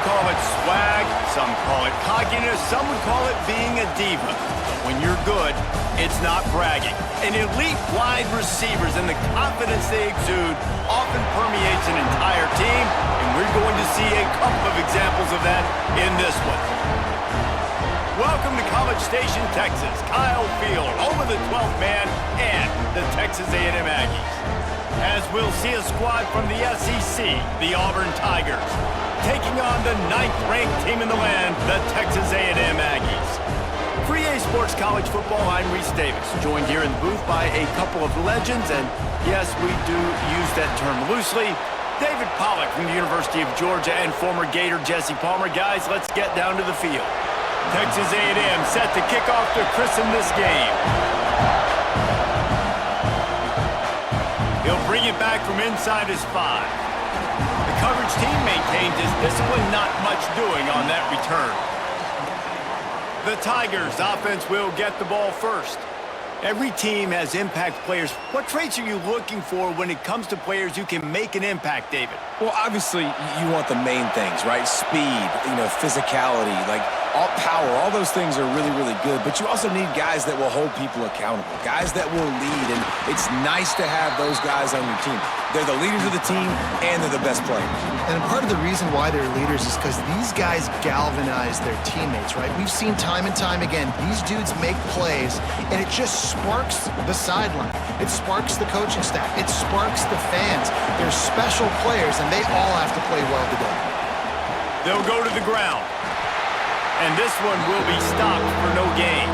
call it swag, some call it cockiness, some would call it being a diva. But when you're good, it's not bragging. And elite wide receivers and the confidence they exude often permeates an entire team, and we're going to see a couple of examples of that in this one. Welcome to College Station, Texas. Kyle Field, over the 12th man, and the Texas A&M Aggies. As we'll see a squad from the SEC, the Auburn Tigers, taking on the 9th-ranked team in the land, the Texas A&M Aggies. For EA Sports College Football, I'm Reese Davis, joined here in the booth by a couple of legends, and yes, we do use that term loosely. David Pollack from the University of Georgia and former Gator Jesse Palmer. Guys, let's get down to the field. Texas A&M set to kick off to christen this game. He'll bring it back from inside his 5. The coverage team maintains his discipline, not much doing on that return. The Tigers offense will get the ball first. Every team has impact players. What traits are you looking for when it comes to players who can make an impact, David? Well, obviously, you want the main things, right? Speed, physicality, all power, all those things are really, really good. But you also need guys that will hold people accountable, guys that will lead. And it's nice to have those guys on your team. They're the leaders of the team, and they're the best players. And part of the reason why they're leaders is because these guys galvanize their teammates, right? We've seen time and time again, these dudes make plays, and it just sparks the sideline. It sparks the coaching staff. It sparks the fans. They're special players, and they all have to play well today. They'll go to the ground. And this one will be stopped for no gain.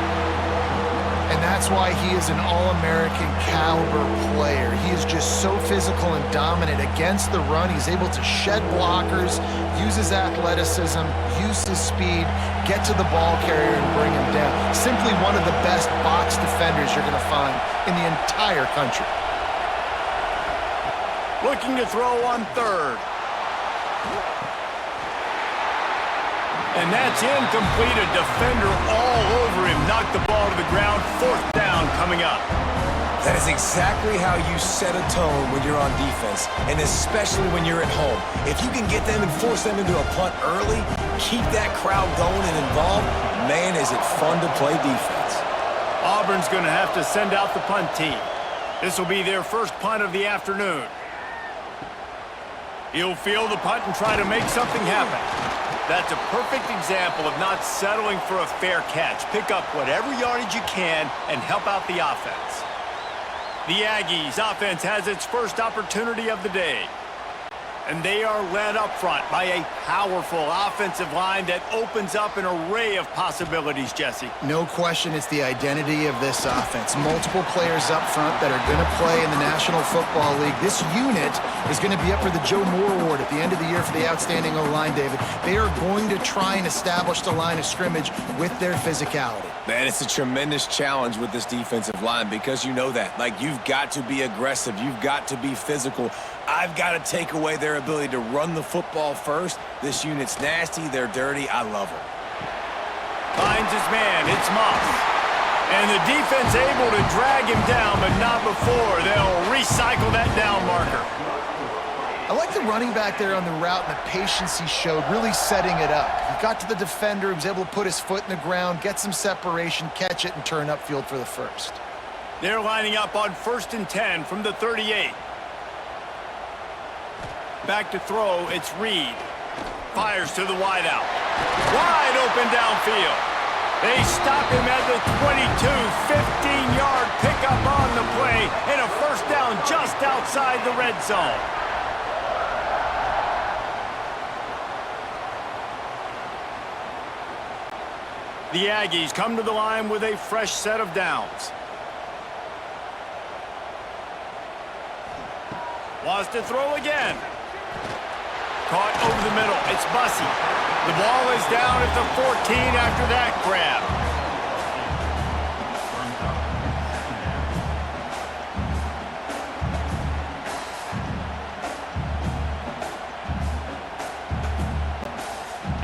And that's why he is an All-American caliber player. He is just so physical and dominant against the run. He's able to shed blockers, use his athleticism, use his speed, get to the ball carrier and bring him down. Simply one of the best box defenders you're going to find in the entire country. Looking to throw on 3rd. And that's incomplete. A defender all over him. Knocked the ball to the ground. 4th down coming up. That is exactly how you set a tone when you're on defense, and especially when you're at home. If you can get them and force them into a punt early, keep that crowd going and involved, man, is it fun to play defense. Auburn's going to have to send out the punt team. This will be their first punt of the afternoon. He'll field the punt and try to make something happen. That's a perfect example of not settling for a fair catch. Pick up whatever yardage you can and help out the offense. The Aggies offense has its first opportunity of the day. And they are led up front by a powerful offensive line that opens up an array of possibilities, Jesse. No question it's the identity of this offense. Multiple players up front that are going to play in the National Football League. This unit is going to be up for the Joe Moore Award at the end of the year for the outstanding O-line, David. They are going to try and establish the line of scrimmage with their physicality. Man, it's a tremendous challenge with this defensive line because you know that. You've got to be aggressive. You've got to be physical. I've got to take away their ability to run the football first. This unit's nasty. They're dirty. I love them. Finds his man. It's Moss. And the defense able to drag him down, but not before. They'll recycle that down marker. I like the running back there on the route and the patience he showed, really setting it up. He got to the defender, he was able to put his foot in the ground, get some separation, catch it, and turn upfield for the first. They're lining up on 1st and 10 from the 38. Back to throw, it's Reed. Fires to the wideout. Wide open downfield. They stop him at the 22, 15-yard pickup on the play, and a 1st down just outside the red zone. The Aggies come to the line with a fresh set of downs. Wants to throw again. Caught over the middle. It's Bussey. The ball is down at the 14 after that grab.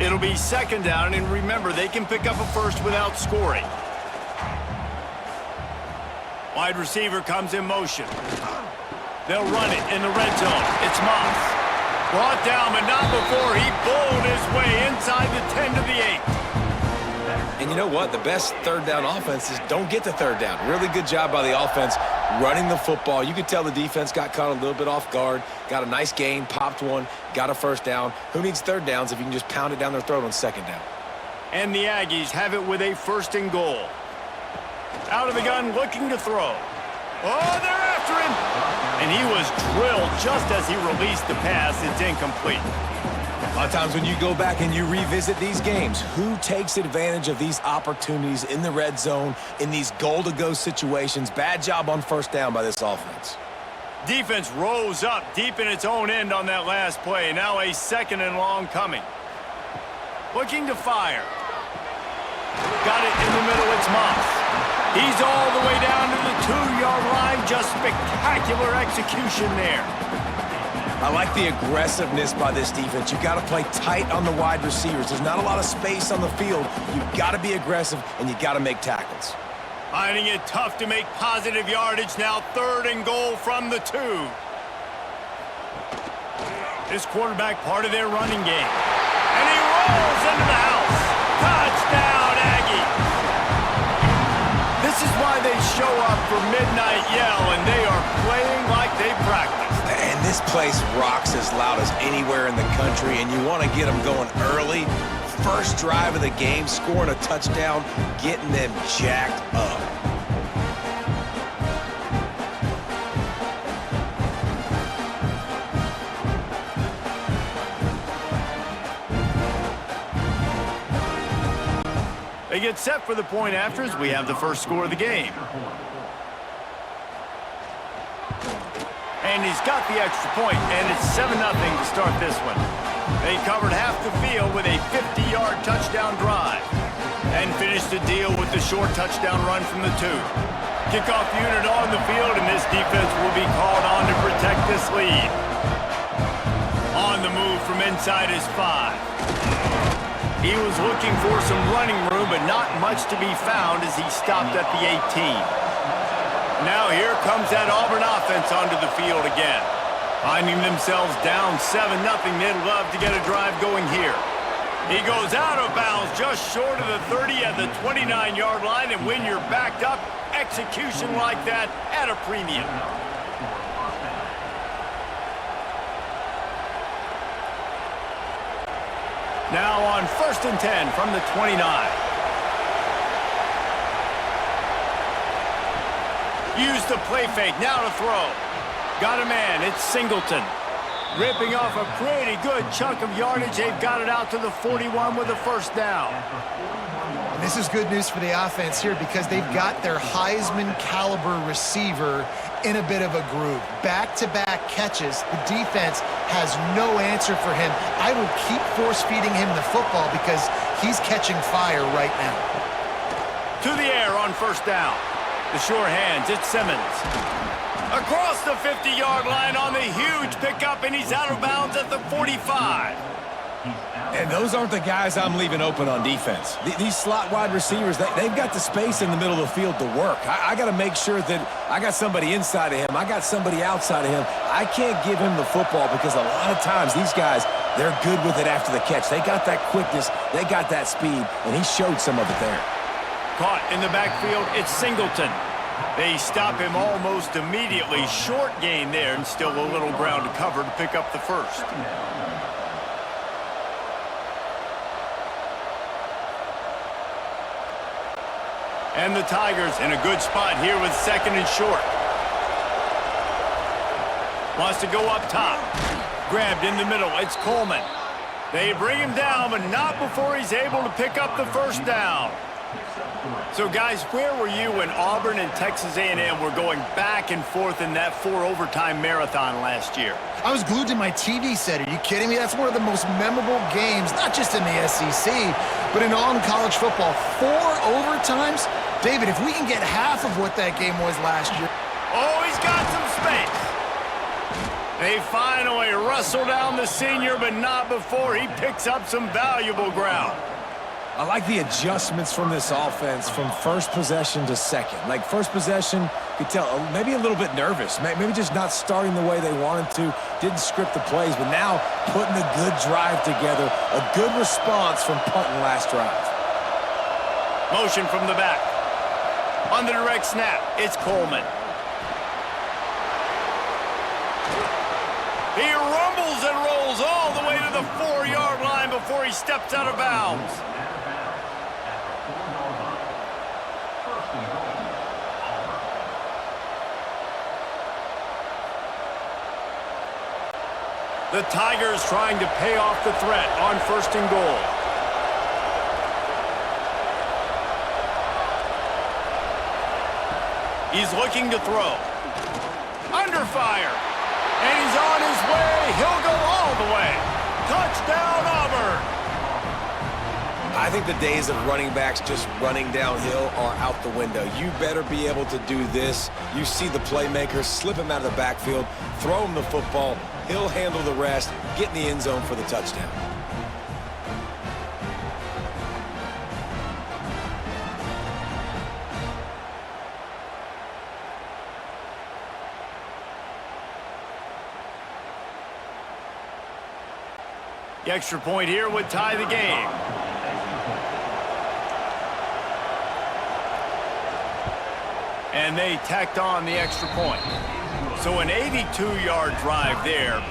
It'll be 2nd down, and remember, they can pick up a first without scoring. Wide receiver comes in motion. They'll run it in the red zone. It's Moss. Brought down, but not before he bowled his way inside the 10 to the 8. And you know what? The best third down offense is don't get the third down. Really good job by the offense running the football. You could tell the defense got caught a little bit off guard, got a nice gain, popped one, got a first down. Who needs third downs if you can just pound it down their throat on second down? And the Aggies have it with a 1st and goal. Out of the gun, looking to throw. Oh, they're after him. And he was drilled just as he released the pass. It's incomplete. A lot of times when you go back and you revisit these games, who takes advantage of these opportunities in the red zone, in these goal-to-go situations? Bad job on first down by this offense. Defense rose up deep in its own end on that last play. Now a 2nd and long coming. Looking to fire. Got it in the middle. It's Moss. He's all the way down to the 2-yard line. Just spectacular execution there. I like the aggressiveness by this defense. You've got to play tight on the wide receivers. There's not a lot of space on the field. You've got to be aggressive, and you've got to make tackles. Finding it tough to make positive yardage now. 3rd and goal from the 2. This quarterback part of their running game. And he rolls into the house. Touchdown, Aggie. This is why they show up for Midnight Yell, and they are playing like they practice. And this place rocks as loud as anywhere in the country, and you want to get them going early. First drive of the game, scoring a touchdown, getting them jacked up. They get set for the point after as we have the first score of the game. And he's got the extra point, and it's 7-0 to start this one. They covered half the field with a 50-yard touchdown drive and finished the deal with the short touchdown run from the 2. Kickoff unit on the field, and this defense will be called on to protect this lead. On the move from inside his 5. He was looking for some running room, but not much to be found as he stopped at the 18. Now here comes that Auburn offense onto the field again. Finding themselves down 7-0, they'd love to get a drive going here. He goes out of bounds just short of the 30 at the 29-yard line, and when you're backed up, execution like that at a premium. Now on 1st and 10 from the 29. Use the play fake, now to throw. Got a man, it's Singleton. Ripping off a pretty good chunk of yardage. They've got it out to the 41 with a 1st down. And this is good news for the offense here because they've got their Heisman caliber receiver in a bit of a groove. Back-to-back catches. The defense has no answer for him. I will keep force-feeding him the football because he's catching fire right now. To the air on 1st down. The sure hands, it's Simmons. Across the 50-yard line on the huge pickup, and he's out of bounds at the 45. And those aren't the guys I'm leaving open on defense. These slot wide receivers, they've got the space in the middle of the field to work. I got to make sure that I got somebody inside of him. I got somebody outside of him. I can't give him the football because a lot of times these guys, they're good with it after the catch. They got that quickness. They got that speed, and he showed some of it there. Caught in the backfield, it's Singleton. They stop him almost immediately. Short gain there, and still a little ground to cover to pick up the 1st. And the Tigers in a good spot here with 2nd and short. Wants to go up top. Grabbed in the middle. It's Coleman. They bring him down, but not before he's able to pick up the 1st down. So, guys, where were you when Auburn and Texas A&M were going back and forth in that 4-overtime marathon last year? I was glued to my TV set. Are you kidding me? That's one of the most memorable games, not just in the SEC, but in all college football. 4 overtimes? David, if we can get half of what that game was last year. Oh, he's got some space. They finally wrestle down the senior, but not before he picks up some valuable ground. I like the adjustments from this offense from first possession to second. Like first possession, could tell maybe a little bit nervous, maybe just not starting the way they wanted to, didn't script the plays, but now putting a good drive together, a good response from punting last drive. Motion from the back. On the direct snap, it's Coleman. He rumbles and rolls all the way to the 4-yard line before he steps out of bounds. The Tigers trying to pay off the threat on 1st and goal. He's looking to throw. Under fire. And he's on his way. He'll go all the way. Touchdown, Auburn. I think the days of running backs just running downhill are out the window. You better be able to do this. You see the playmakers, slip him out of the backfield, throw him the football. He'll handle the rest, get in the end zone for the touchdown. The extra point here would tie the game. And they tacked on the extra point. So an 82-yard drive there,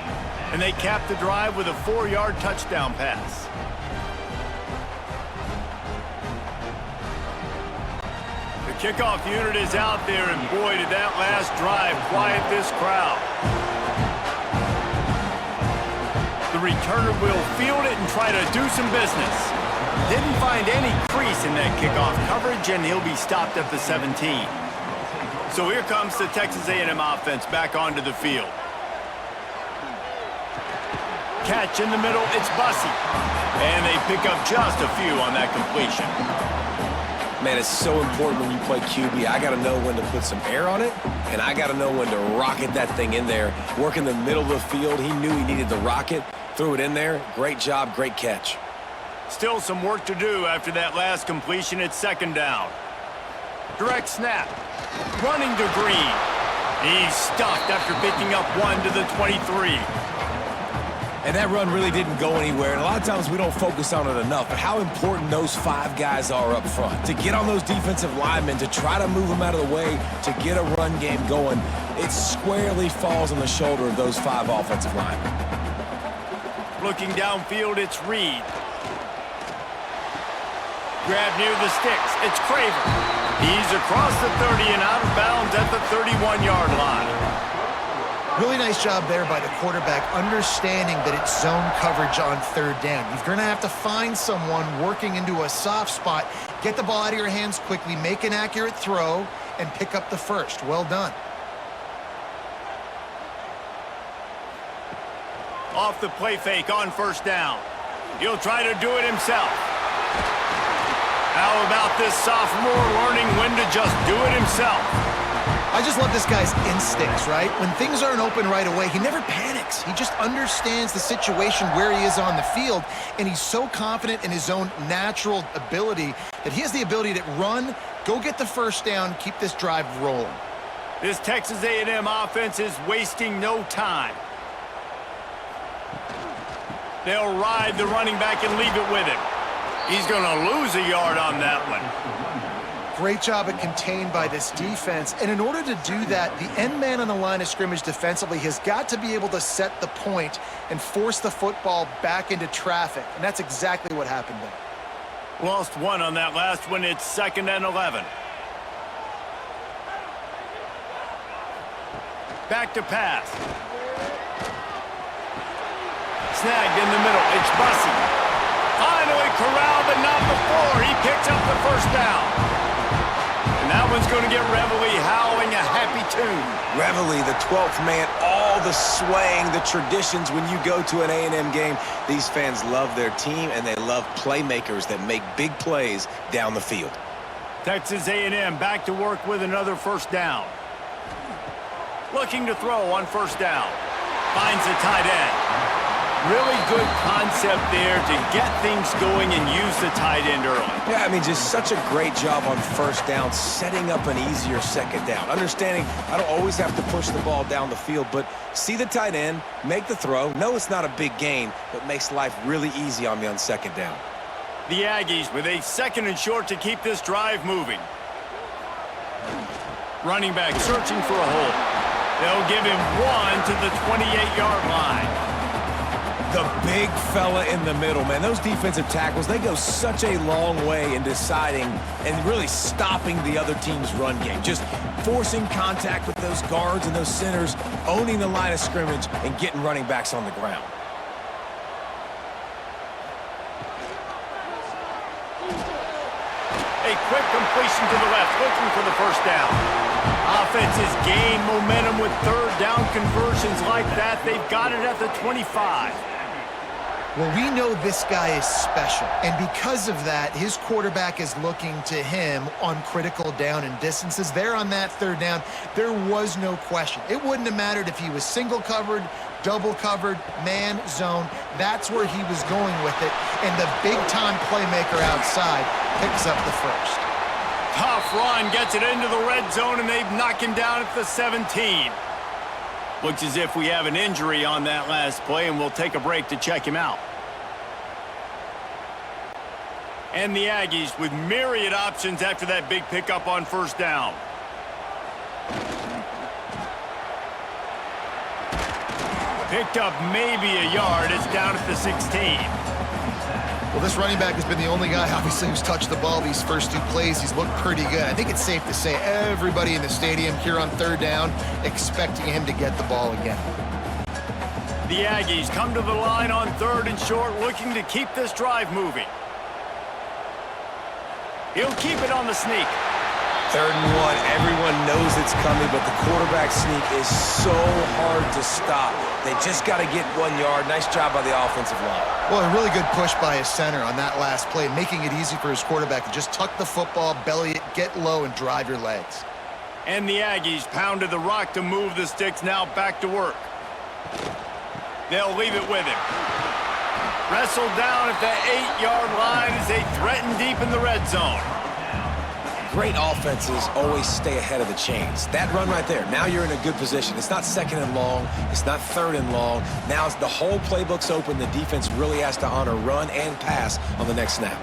and they capped the drive with a 4-yard touchdown pass. The kickoff unit is out there, and boy, did that last drive quiet this crowd. The returner will field it and try to do some business. Didn't find any crease in that kickoff coverage, and he'll be stopped at the 17. So here comes the Texas A&M offense back onto the field. Catch in the middle, it's Bussey. And they pick up just a few on that completion. Man, it's so important when you play QB. I got to know when to put some air on it, and I got to know when to rocket that thing in there. Work in the middle of the field. He knew he needed the rocket, threw it in there. Great job, great catch. Still some work to do after that last completion. It's 2nd down. Direct snap. Running to Green. He's stuffed after picking up 1 to the 23. And that run really didn't go anywhere. And a lot of times we don't focus on it enough, but how important those 5 guys are up front. To get on those defensive linemen, to try to move them out of the way, to get a run game going, it squarely falls on the shoulder of those 5 offensive linemen. Looking downfield, it's Reed. Grab near the sticks. It's Craver. He's across the 30 and out of bounds at the 31-yard line. Really nice job there by the quarterback, understanding that it's zone coverage on 3rd down. You're going to have to find someone working into a soft spot, get the ball out of your hands quickly, make an accurate throw, and pick up the first. Well done. Off the play fake on 1st down. He'll try to do it himself. How about this sophomore learning when to just do it himself? I just love this guy's instincts, right? When things aren't open right away, he never panics. He just understands the situation where he is on the field, and he's so confident in his own natural ability that he has the ability to run, go get the 1st down, keep this drive rolling. This Texas A&M offense is wasting no time. They'll ride the running back and leave it with him. He's going to lose a yard on that one. Great job at contained by this defense. And in order to do that, the end man on the line of scrimmage defensively has got to be able to set the point and force the football back into traffic. And that's exactly what happened there. Lost 1 on that last one. It's 2nd and 11. Back to pass. Snagged in the middle. It's Bussey. Finally corralled, but not before. He picks up the 1st down. And that one's going to get Reveille howling a happy tune. Reveille, the 12th man, all the swaying, the traditions when you go to an A&M game. These fans love their team, and they love playmakers that make big plays down the field. Texas A&M back to work with another 1st down. Looking to throw on 1st down. Finds the tight end. Really good concept there to get things going and use the tight end early. Yeah, I mean, just such a great job on first down, setting up an easier second down. Understanding I don't always have to push the ball down the field, but see the tight end, make the throw. No, it's not a big gain, but makes life really easy on me on second down. The Aggies with a 2nd and short to keep this drive moving. Running back searching for a hole. They'll give him 1 to the 28-yard line. The big fella in the middle, man. Those defensive tackles, they go such a long way in deciding and really stopping the other team's run game. Just forcing contact with those guards and those centers, owning the line of scrimmage, and getting running backs on the ground. A quick completion to the left, looking for the first down. Offenses gain momentum with 3rd down conversions like that. They've got it at the 25. Well, we know this guy is special, and because of that, his quarterback is looking to him on critical down and distances. There on that 3rd down, there was no question. It wouldn't have mattered if he was single covered, double covered, man, zone. That's where he was going with it, and the big-time playmaker outside picks up the first. Tough run, gets it into the red zone, and they've knocked him down at the 17. Looks as if we have an injury on that last play, and we'll take a break to check him out. And the Aggies with myriad options after that big pickup on first down. Picked up maybe a yard. It's down at the 16. Well, this running back has been the only guy, obviously, who's touched the ball these first 2 plays. He's looked pretty good. I think it's safe to say everybody in the stadium here on 3rd down expecting him to get the ball again. The Aggies come to the line on 3rd and short, looking to keep this drive moving. He'll keep it on the sneak. 3rd and 1, everyone knows it's coming, but the quarterback sneak is so hard to stop. They just got to get 1 yard. Nice job by the offensive line. Well, a really good push by his center on that last play, making it easy for his quarterback to just tuck the football, belly it, get low, and drive your legs. And the Aggies pounded the rock to move the sticks, now back to work. They'll leave it with him. Wrestled down at the 8-yard line as they threaten deep in the red zone. Great offenses always stay ahead of the chains. That run right there, now you're in a good position. It's not 2nd and long. It's not 3rd and long. Now the whole playbook's open. The defense really has to honor run and pass on the next snap.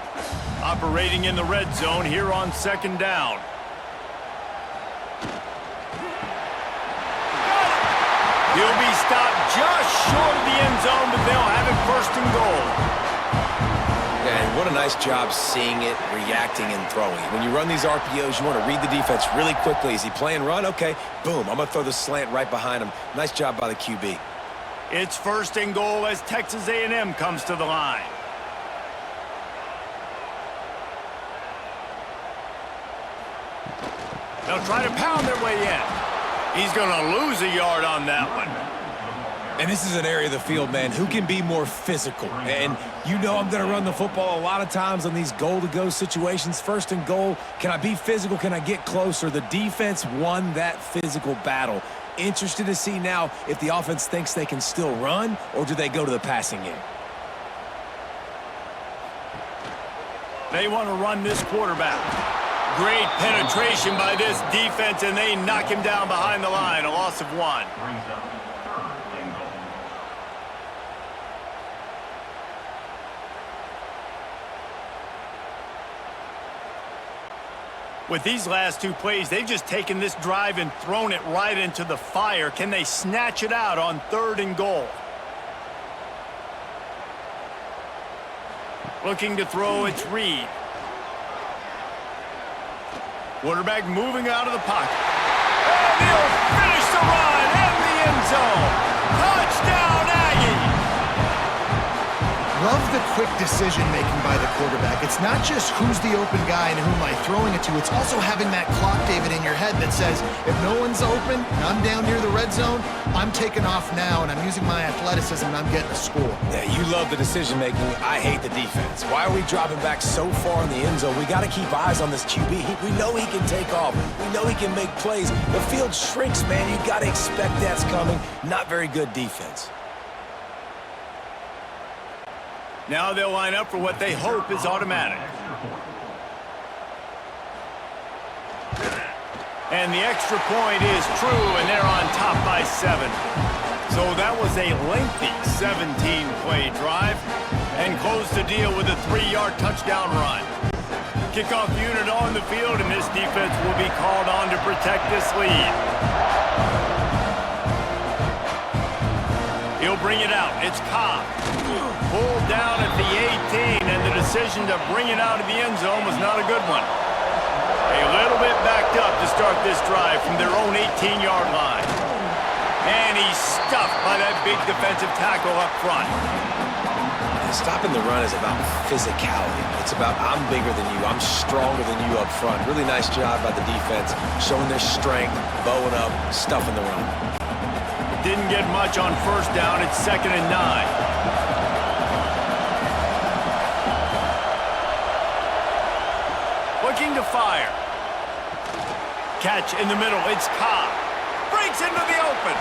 Operating in the red zone here on 2nd down. He'll be stopped just short of the end zone, but they'll have it 1st and goal. And what a nice job seeing it, reacting, and throwing. When you run these RPOs, you want to read the defense really quickly. Is he playing run? Okay, boom. I'm going to throw the slant right behind him. Nice job by the QB. It's 1st and goal as Texas A&M comes to the line. They'll try to pound their way in. He's going to lose a yard on that one. And this is an area of the field, man, who can be more physical. And you know I'm going to run the football a lot of times on these goal-to-go situations. 1st and goal, can I be physical? Can I get closer? The defense won that physical battle. Interested to see now if the offense thinks they can still run, or do they go to the passing game? They want to run this quarterback. Great penetration by this defense, and they knock him down behind the line. A loss of 1. With these last 2 plays, they've just taken this drive and thrown it right into the fire. Can they snatch it out on 3rd and goal? Looking to throw, it's Reed. Quarterback moving out of the pocket. And he'll finish the run in the end zone. Touchdown, Aggies! Love the quick decision-making by the quarterback. It's not just who's the open guy and who am I throwing it to. It's also having that clock, David, in your head that says, if no one's open and I'm down near the red zone, I'm taking off now and I'm using my athleticism and I'm getting a score. Yeah, you love the decision-making. I hate the defense. Why are we dropping back so far in the end zone? We got to keep eyes on this QB. We know he can take off. We know he can make plays. The field shrinks, man. You got to expect that's coming. Not very good defense. Now they'll line up for what they hope is automatic. And the extra point is true, and they're on top by 7. So that was a lengthy 17-play drive, and closed the deal with a 3-yard touchdown run. Kickoff unit on the field, and this defense will be called on to protect this lead. He'll bring it out. It's Cobb. Pulled down at the 18, and the decision to bring it out of the end zone was not a good one. A little bit backed up to start this drive from their own 18-yard line. And he's stuffed by that big defensive tackle up front. Stopping the run is about physicality. It's about I'm bigger than you, I'm stronger than you up front. Really nice job by the defense, showing their strength, bowing up, stuffing the run. Didn't get much on first down. It's 2nd and 9. Looking to fire. Catch in the middle. It's Cobb. Breaks into the open.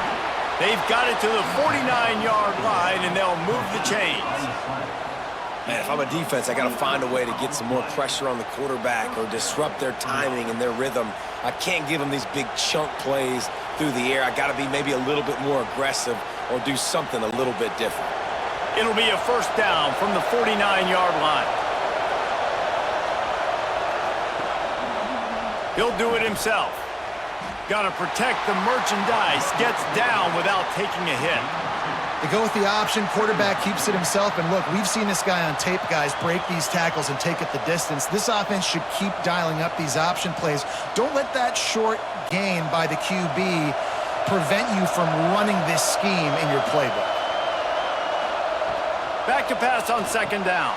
They've got it to the 49-yard line, and they'll move the chains. Man, if I'm a defense, I got to find a way to get some more pressure on the quarterback or disrupt their timing and their rhythm. I can't give them these big chunk plays through the air. I got to be maybe a little bit more aggressive or do something a little bit different. It'll be a first down from the 49-yard line. He'll do it himself. Got to protect the merchandise. Gets down without taking a hit. They go with the option. Quarterback keeps it himself. And look, we've seen this guy on tape, guys, break these tackles and take it the distance. This offense should keep dialing up these option plays. Don't let that short gain by the QB prevent you from running this scheme in your playbook. Back to pass on 2nd down.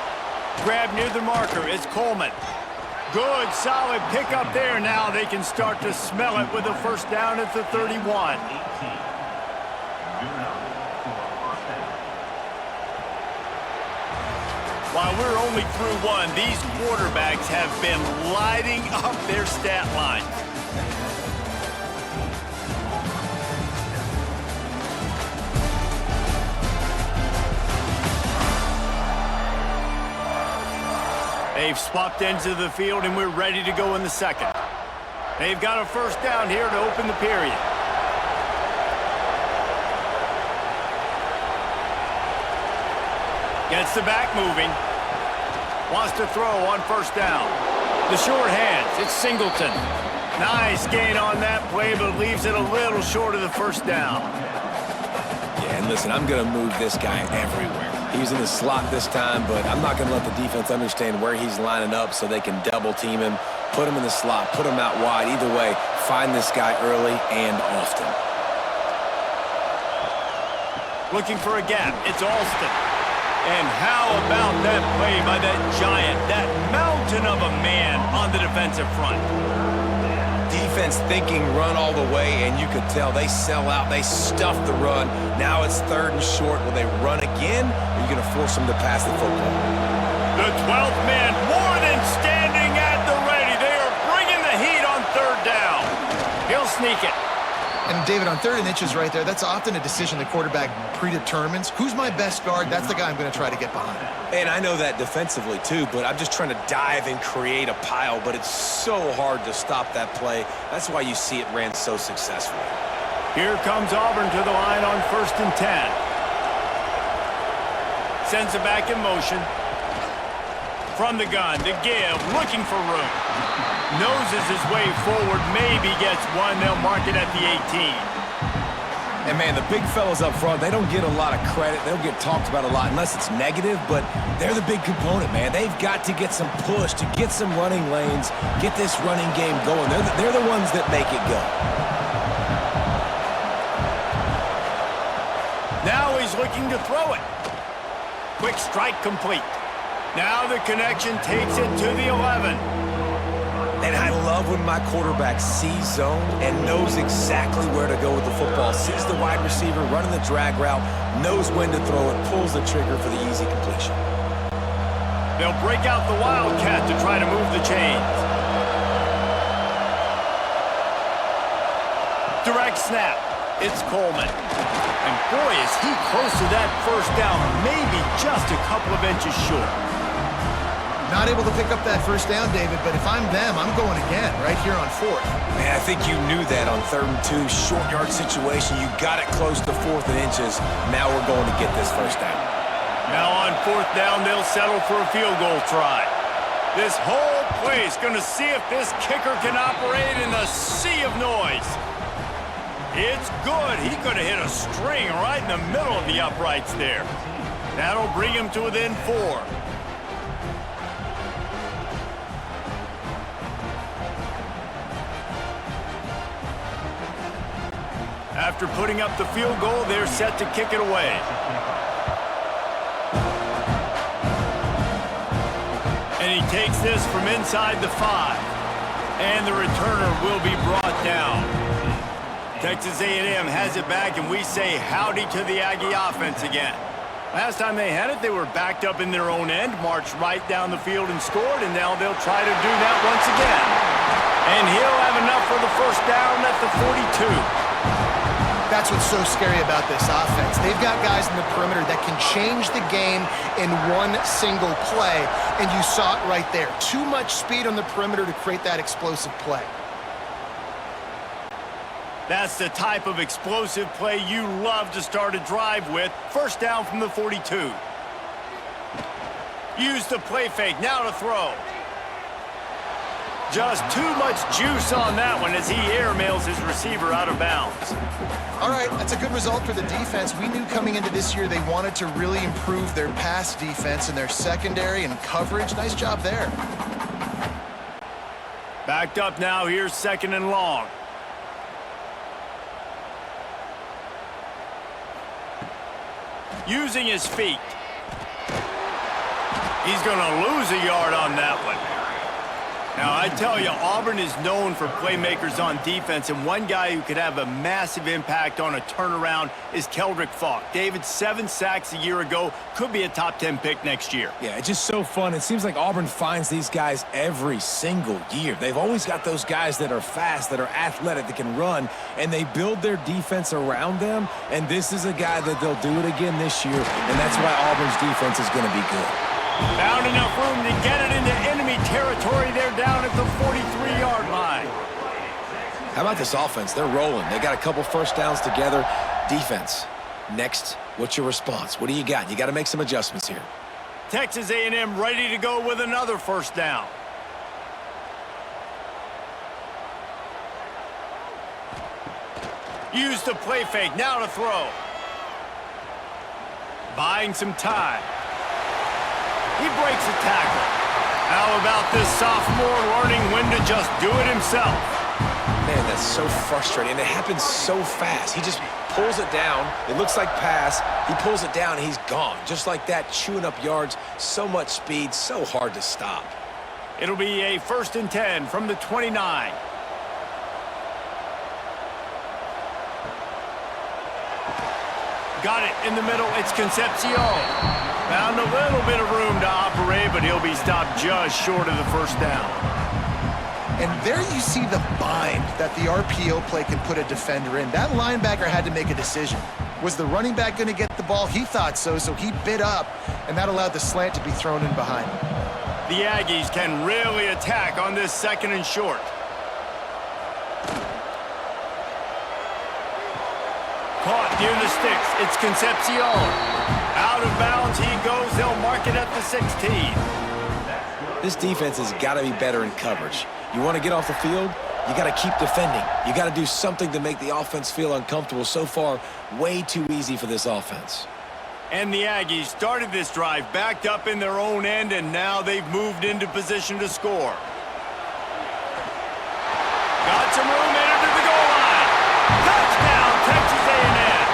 Grab near the marker. It's Coleman. Good, solid pickup there. Now they can start to smell it with a first down at the 31. While we're only through one, these quarterbacks have been lighting up their stat lines. They've swapped ends of the field, and we're ready to go in the second. They've got a first down here to open the period. Gets the back moving. Wants to throw on first down. The short hands. It's Singleton. Nice gain on that play, but leaves it a little short of the first down. Yeah, and listen, I'm going to move this guy everywhere. He's in the slot this time, but I'm not going to let the defense understand where he's lining up so they can double team him, put him in the slot, put him out wide. Either way, find this guy early and often. Looking for a gap. It's Alston. And how about that play by that giant, that mountain of a man on the defensive front? Defense thinking run all the way, and you could tell they sell out. They stuff the run. Now it's 3rd and short. Will they run again, or are you going to force them to pass the football? The 12th man more than standing at the ready. They are bringing the heat on 3rd down. He'll sneak it. And David, on 3rd and inches right there, that's often a decision the quarterback predetermines. Who's my best guard? That's the guy I'm going to try to get behind. And I know that defensively too, but I'm just trying to dive and create a pile, but it's so hard to stop that play. That's why you see it ran so successfully. Here comes Auburn to the line on 1st and 10. Sends it back in motion. From the gun to give, looking for room. Noses his way forward, maybe gets one. They'll mark it at the 18. And, man, the big fellas up front, they don't get a lot of credit. They don't get talked about a lot unless it's negative, but they're the big component, man. They've got to get some push, to get some running lanes, get this running game going. They're the ones that make it go. Now he's looking to throw it. Quick strike complete. Now the connection takes it to the 11. And I love when my quarterback sees zone and knows exactly where to go with the football. Sees the wide receiver running the drag route, knows when to throw it, pulls the trigger for the easy completion. They'll break out the Wildcat to try to move the chains. Direct snap. It's Coleman. And boy, is he close to that first down, maybe just a couple of inches short. Not able to pick up that first down, David, but if I'm them, I'm going again right here on 4th. Man, I think you knew that on 3rd and 2, short yard situation. You got it close to 4th and inches. Now we're going to get this first down. Now on 4th down, they'll settle for a field goal try. This whole place going to see if this kicker can operate in the sea of noise. It's good. He could have hit a string right in the middle of the uprights there. That'll bring him to within 4. After putting up the field goal, they're set to kick it away. And he takes this from inside the 5. And the returner will be brought down. Texas A&M has it back, and we say howdy to the Aggie offense again. Last time they had it, they were backed up in their own end, marched right down the field and scored, and now they'll try to do that once again. And he'll have enough for the first down at the 42. That's what's so scary about this offense. They've got guys in the perimeter that can change the game in one single play, and you saw it right there. Too much speed on the perimeter to create that explosive play. That's the type of explosive play you love to start a drive with. First down from the 42. Use the play fake, now to throw. Just too much juice on that one as he airmails his receiver out of bounds. All right, that's a good result for the defense. We knew coming into this year they wanted to really improve their pass defense and their secondary and coverage. Nice job there. Backed up now, here's 2nd and long. Using his feet. He's going to lose a yard on that one. Now, I tell you, Auburn is known for playmakers on defense, and one guy who could have a massive impact on a turnaround is Keldrick Falk. David, 7 sacks a year ago, could be a top 10 pick next year. Yeah, it's just so fun. It seems like Auburn finds these guys every single year. They've always got those guys that are fast, that are athletic, that can run, and they build their defense around them, and this is a guy that they'll do it again this year, and that's why Auburn's defense is going to be good. Found enough room to get it into enemy territory. They're down at the 43-yard line. How about this offense? They're rolling. They got a couple first downs together. Defense, next, what's your response? What do you got? You got to make some adjustments here. Texas A&M ready to go with another first down. Use the play fake, now to throw. Buying some time. He breaks a tackle. How about this sophomore learning when to just do it himself? Man, that's so frustrating. And it happens so fast. He just pulls it down. It looks like pass. He pulls it down, and he's gone. Just like that, chewing up yards. So much speed, so hard to stop. It'll be a 1st and 10 from the 29. Got it in the middle. It's Concepcion. Found a little bit of room to operate, but he'll be stopped just short of the first down. And there you see the bind that the RPO play can put a defender in. That linebacker had to make a decision. Was the running back going to get the ball? He thought so, so he bit up, and that allowed the slant to be thrown in behind him. The Aggies can really attack on this 2nd and short. Caught near the sticks. It's Concepcion. Out of bounds he goes. They'll mark it at the 16. This defense has got to be better in coverage. You want to get off the field, you got to keep defending. You got to do something to make the offense feel uncomfortable. So far, way too easy for this offense. And the Aggies started this drive backed up in their own end, and now they've moved into position to score. Got some room, entered to the goal line. Touchdown, Texas A&M.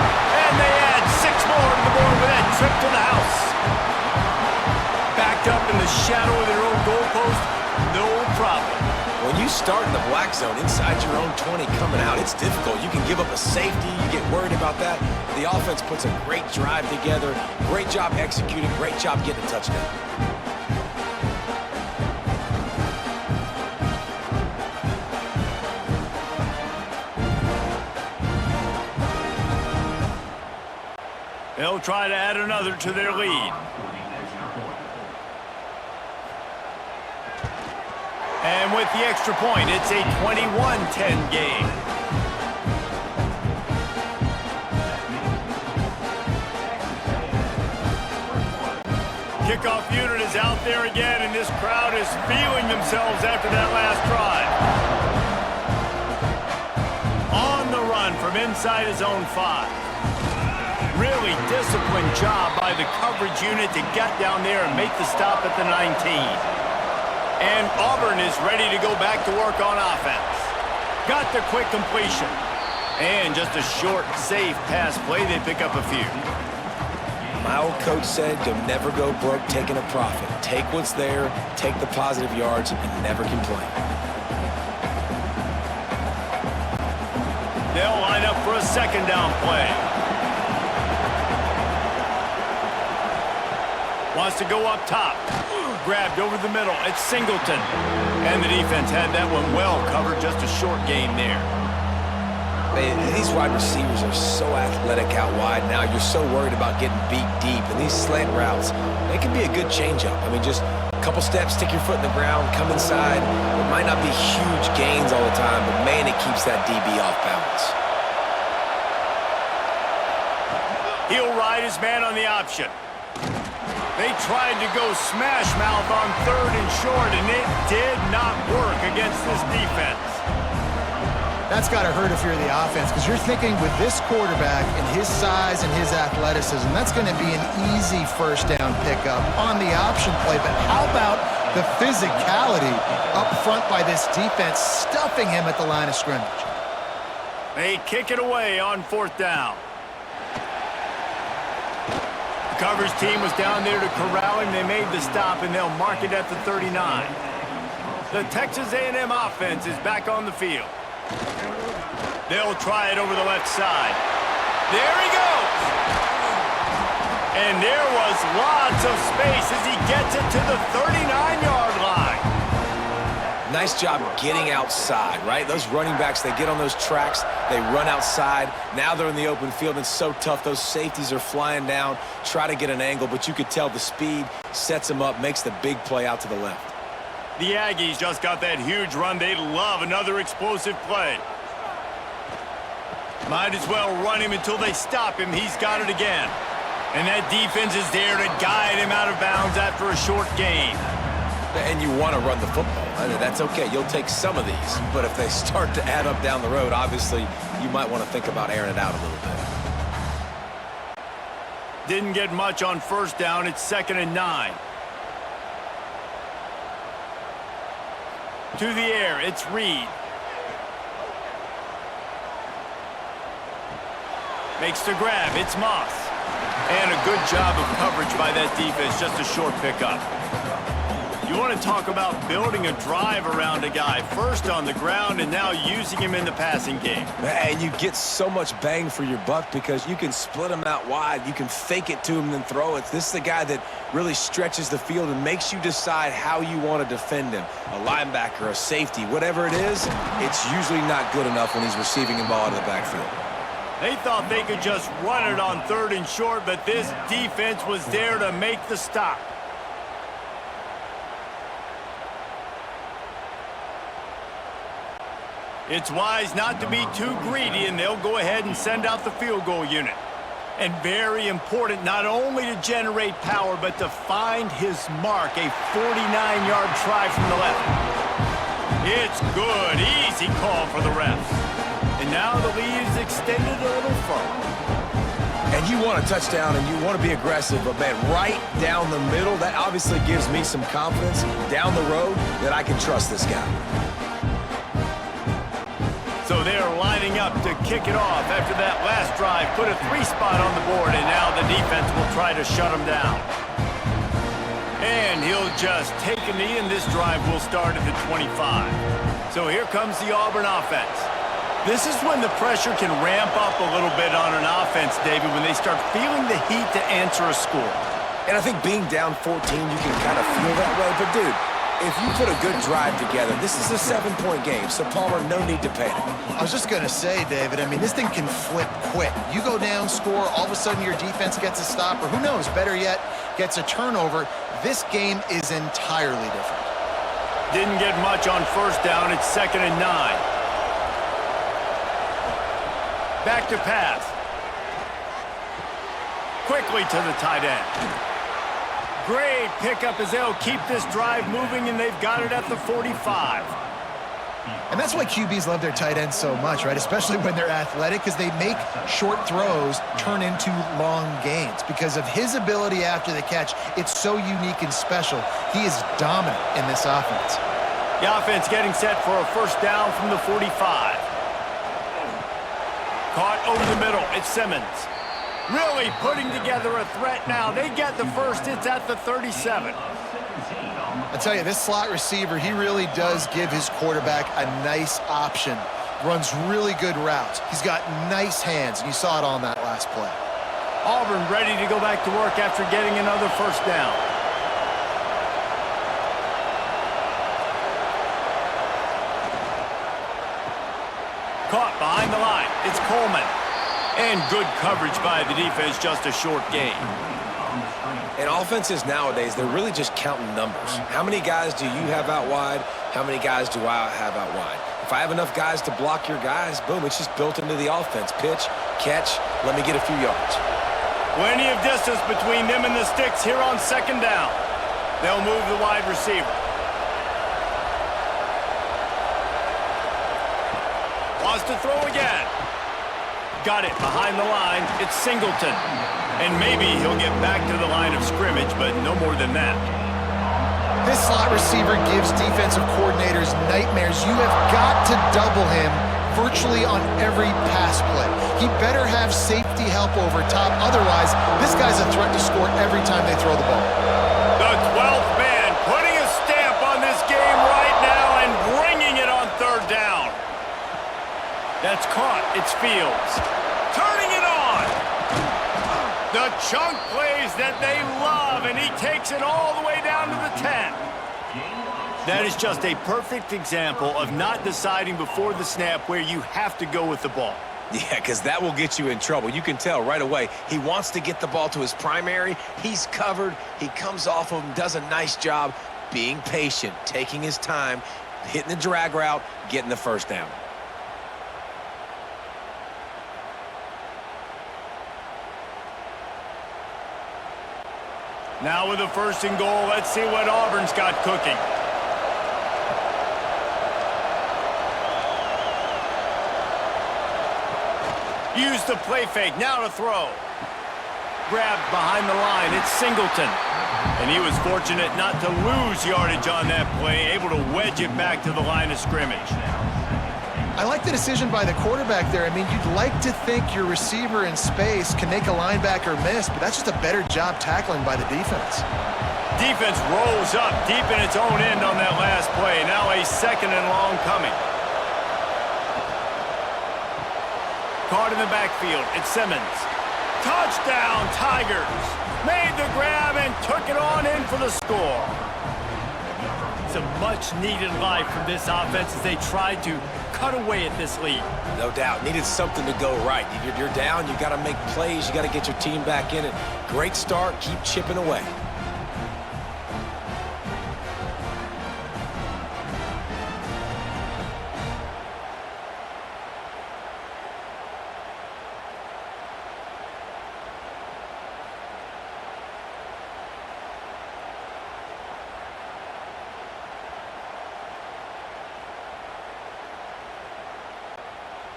And they add 6 more to the board with that trip to the house. Backed up in the shadow of their own goalpost, no problem. When you start in the black zone inside your own 20 coming out, it's difficult. You can give up a safety. You get worried about that. The offense puts a great drive together. Great job executing. Great job getting a touchdown. They'll try to add another to their lead. And with the extra point, it's a 21-10 game. Kickoff unit is out there again, and this crowd is feeling themselves after that last drive. On the run from inside his own 5. Really disciplined job by the coverage unit to get down there and make the stop at the 19. And Auburn is ready to go back to work on offense. Got the quick completion. And just a short, safe pass play. They pick up a few. My old coach said, you'll never go broke taking a profit. Take what's there, take the positive yards, and never complain. They'll line up for a second down play. Wants to go up top. Grabbed over the middle. It's Singleton. And the defense had that one well covered. Just a short gain there. Man, these wide receivers are so athletic out wide now. You're so worried about getting beat deep. And these slant routes, they can be a good change-up. I mean, just a couple steps, stick your foot in the ground, come inside. It might not be huge gains all the time, but, man, it keeps that DB off balance. He'll ride his man on the option. They tried to go smash mouth on 3rd and short, and it did not work against this defense. That's got to hurt if you're the offense, because you're thinking with this quarterback and his size and his athleticism, that's going to be an easy first down pickup on the option play. But how about the physicality up front by this defense, stuffing him at the line of scrimmage? They kick it away on 4th down. The coverage team was down there to corral him. They made the stop, and they'll mark it at the 39. The Texas A&M offense is back on the field. They'll try it over the left side. There he goes! And there was lots of space as he gets it to the 39-yard line. Nice job getting outside, right? Those running backs, they get on those tracks, they run outside. Now they're in the open field. It's so tough. Those safeties are flying down, try to get an angle, but you could tell the speed sets them up, makes the big play out to the left. The Aggies just got that huge run. They love another explosive play. Might as well run him until they stop him. He's got it again. And that defense is there to guide him out of bounds after a short gain. And you want to run the football. That's okay. You'll take some of these. But if they start to add up down the road, obviously, you might want to think about airing it out a little bit. Didn't get much on 1st down. It's 2nd and 9. To the air, it's Reed. Makes the grab, it's Moss. And a good job of coverage by that defense, just a short pickup. You want to talk about building a drive around a guy, first on the ground and now using him in the passing game. And you get so much bang for your buck because you can split him out wide. You can fake it to him and then throw it. This is the guy that really stretches the field and makes you decide how you want to defend him. A linebacker, a safety, whatever it is, it's usually not good enough when he's receiving the ball out of the backfield. They thought they could just run it on 3rd and short, but this defense was there to make the stop. It's wise not to be too greedy, and they'll go ahead and send out the field goal unit. And very important not only to generate power, but to find his mark, a 49-yard try from the left. It's good, easy call for the refs. And now the lead is extended a little further. And you want a touchdown and you want to be aggressive, but man, right down the middle, that obviously gives me some confidence down the road that I can trust this guy. So they're lining up to kick it off after that last drive. Put a 3-spot on the board, and now the defense will try to shut them down. And he'll just take a knee, and this drive will start at the 25. So here comes the Auburn offense. This is when the pressure can ramp up a little bit on an offense, David, when they start feeling the heat to answer a score. And I think being down 14, you can kind of feel that way. But, dude, If you put a good drive together, this is a 7-point game, so Palmer, no need to panic. I was just going to say, David, I mean, this thing can flip quick. You go down, score, all of a sudden your defense gets a stop, or who knows, better yet, gets a turnover. This game is entirely different. Didn't get much on first down. It's 2nd and 9. Back to pass. Quickly to the tight end. Great pickup as they'll keep this drive moving, and they've got it at the 45. And that's why QBs love their tight ends so much, right? Especially when they're athletic, because they make short throws turn into long gains. Because of his ability after the catch, it's so unique and special. He is dominant in this offense. The offense getting set for a first down from the 45. Caught over the middle. It's Simmons. Really putting together a threat now. They get the first. It's at the 37. I tell you, this slot receiver, he really does give his quarterback a nice option. Runs really good routes. He's got nice hands, and you saw it on that last play. Auburn ready to go back to work after getting another first down. Caught behind the line. It's Coleman. And good coverage by the defense, just a short gain. And offenses nowadays, they're really just counting numbers. How many guys do you have out wide? How many guys do I have out wide? If I have enough guys to block your guys, boom, it's just built into the offense. Pitch, catch, let me get a few yards. Plenty of distance between them and the sticks here on 2nd down. They'll move the wide receiver. Wants to throw again. Got it behind the line. It's Singleton. And maybe he'll get back to the line of scrimmage, but no more than that. This slot receiver gives defensive coordinators nightmares. You have got to double him virtually on every pass play. He better have safety help over top. Otherwise, this guy's a threat to score every time they throw the ball. The 12th man putting a stamp on this game right now and bringing it on 3rd down. That's caught. It's Fields. Turning it on. The chunk plays that they love, and he takes it all the way down to the 10. That is just a perfect example of not deciding before the snap where you have to go with the ball. Yeah, because that will get you in trouble. You can tell right away. He wants to get the ball to his primary. He's covered. He comes off of him, does a nice job being patient, taking his time, hitting the drag route, getting the first down. Now with the 1st and goal, let's see what Auburn's got cooking. Use the play fake, now to throw. Grabbed behind the line, it's Singleton. And he was fortunate not to lose yardage on that play, able to wedge it back to the line of scrimmage. I like the decision by the quarterback there. I mean, you'd like to think your receiver in space can make a linebacker miss, but that's just a better job tackling by the defense. Defense rolls up deep in its own end on that last play. Now a 2nd and long coming. Caught in the backfield. It's Simmons. Touchdown, Tigers. Made the grab and took it on in for the score. It's a much-needed life from this offense as they tried to cut away at this lead. No doubt. Needed something to go right. You're down. You got to make plays. You got to get your team back in it. Great start. Keep chipping away.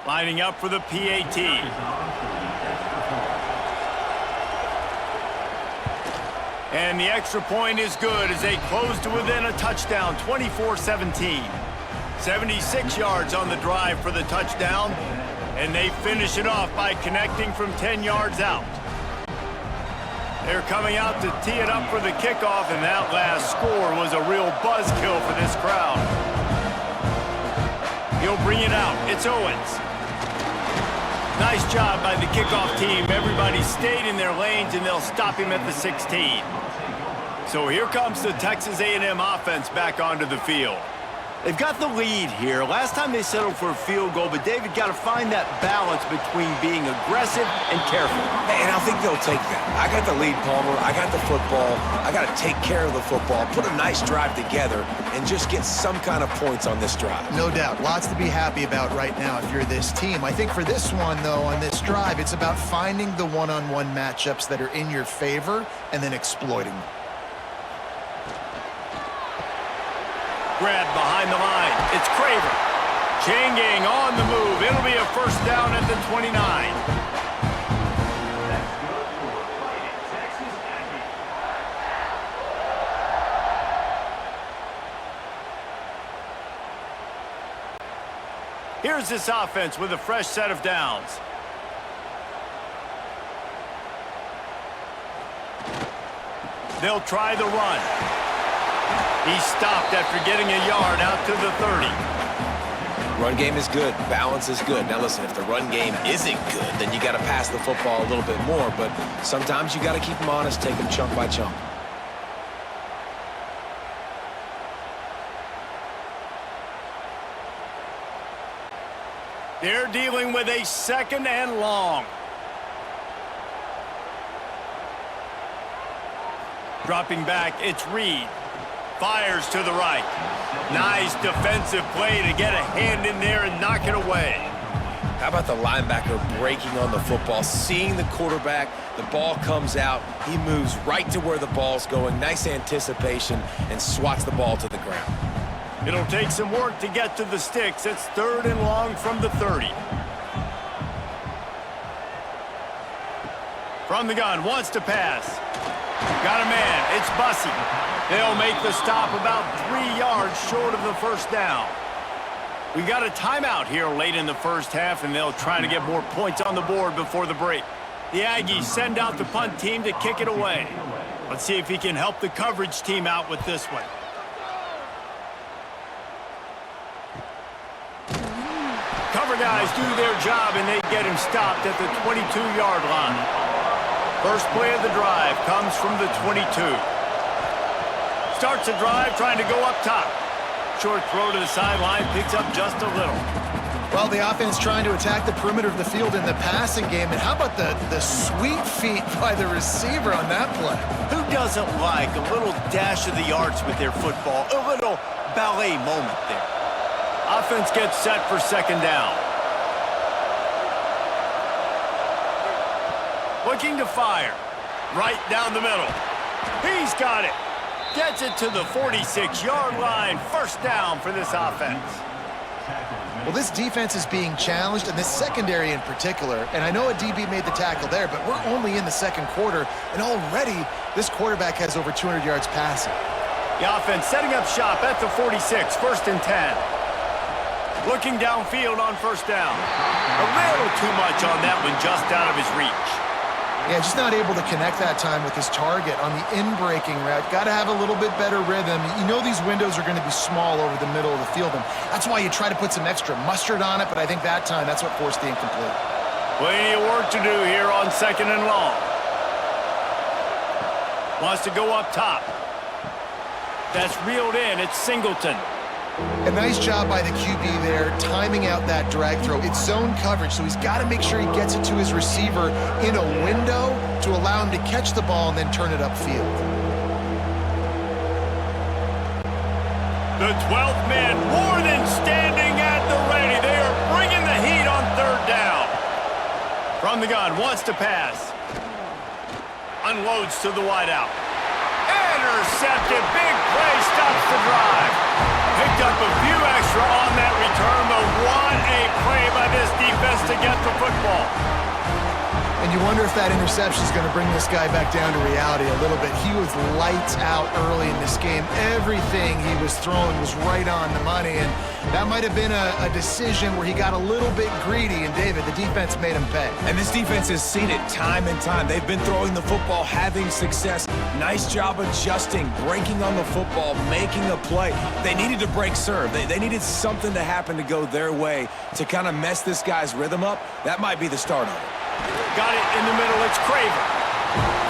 Lining up for the PAT. And the extra point is good as they close to within a touchdown, 24-17. 76 yards on the drive for the touchdown, and they finish it off by connecting from 10 yards out. They're coming out to tee it up for the kickoff, and that last score was a real buzzkill for this crowd. He'll bring it out. It's Owens. Nice job by the kickoff team. Everybody stayed in their lanes, and they'll stop him at the 16. So here comes the Texas A&M offense back onto the field. They've got the lead here. Last time they settled for a field goal, but David got to find that balance between being aggressive and careful. And I think they'll take that. I got the lead, Palmer. I got the football. I got to take care of the football, put a nice drive together, and just get some kind of points on this drive. No doubt. Lots to be happy about right now if you're this team. I think for this one, though, on this drive, it's about finding the one-on-one matchups that are in your favor and then exploiting them. Grab behind the line. It's Craver. Chain gang on the move. It'll be a first down at the 29. Here's this offense with a fresh set of downs. They'll try the run. He stopped after getting a yard out to the 30. Run game is good. Balance is good. Now listen, if the run game isn't good, then you got to pass the football a little bit more. But sometimes you got to keep them honest, take them chunk by chunk. They're dealing with a second and long. Dropping back, it's Reed. Fires to the right. Nice defensive play to get a hand in there and knock it away. How about the linebacker breaking on the football, seeing the quarterback, the ball comes out, he moves right to where the ball's going, nice anticipation, and swats the ball to the ground. It'll take some work to get to the sticks. It's third and long from the 30. From the gun, wants to pass. Got a man, it's Bussey. They'll make the stop about 3 yards short of the first down. We got a timeout here late in the first half, and they'll try to get more points on the board before the break. The Aggies send out the punt team to kick it away. Let's see if he can help the coverage team out with this one. Cover guys do their job, and they get him stopped at the 22-yard line. First play of the drive comes from the 22. Starts the drive trying to go up top. Short throw to the sideline, picks up just a little. Well, the offense trying to attack the perimeter of the field in the passing game. And how about the sweet feet by the receiver on that play? Who doesn't like a little dash of the arts with their football? A little ballet moment there. Offense gets set for second down. Looking to fire. Right down the middle. He's got it. Gets it to the 46-yard line. First down for this offense. Well, this defense is being challenged, and this secondary in particular. And I know a DB made the tackle there, but we're only in the second quarter, and already this quarterback has over 200 yards passing. The offense setting up shop at the 46, first and 10. Looking downfield on first down. A little too much on that one, just out of his reach. Yeah, just not able to connect that time with his target on the in-breaking route. Got to have a little bit better rhythm. You know these windows are going to be small over the middle of the field, and that's why you try to put some extra mustard on it, but I think that time that's what forced the incomplete. Plenty of work to do here on second and long. Wants to go up top. That's reeled in. It's Singleton. A nice job by the QB there, timing out that drag throw. It's zone coverage, so he's got to make sure he gets it to his receiver in a window to allow him to catch the ball and then turn it upfield. The 12th man more than standing at the ready. They are bringing the heat on third down. From the gun, wants to pass. Unloads to the wideout. Intercepted. Big play, stops the drive. Picked up a few extra on that return, but what a play by this defense to get the football. And you wonder if that interception is going to bring this guy back down to reality a little bit. He was lights out early in this game. Everything he was throwing was right on the money, and that might have been a decision where he got a little bit greedy, and David, the defense made him pay. And this defense has seen it time and time. They've been throwing the football, having success. Nice job adjusting, breaking on the football, making a play. They needed to break serve. They needed something to happen to go their way to kind of mess this guy's rhythm up. That might be the start of it. Got it in the middle. It's Craver.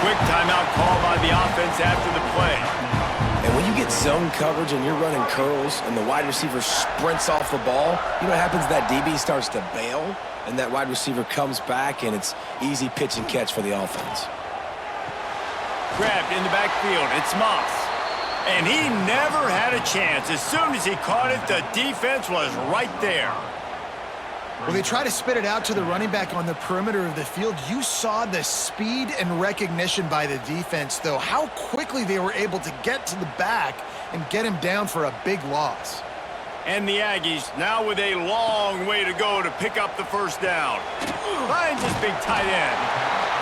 Quick timeout call by the offense after the play. And when you get zone coverage and you're running curls and the wide receiver sprints off the ball, you know what happens? That DB starts to bail, and that wide receiver comes back, and it's easy pitch and catch for the offense. Grabbed in the backfield. It's Moss. And he never had a chance. As soon as he caught it, the defense was right there. Well, they try to spit it out to the running back on the perimeter of the field. You saw the speed and recognition by the defense, though, how quickly they were able to get to the back and get him down for a big loss. And the Aggies now with a long way to go to pick up the first down. Finds his big tight end.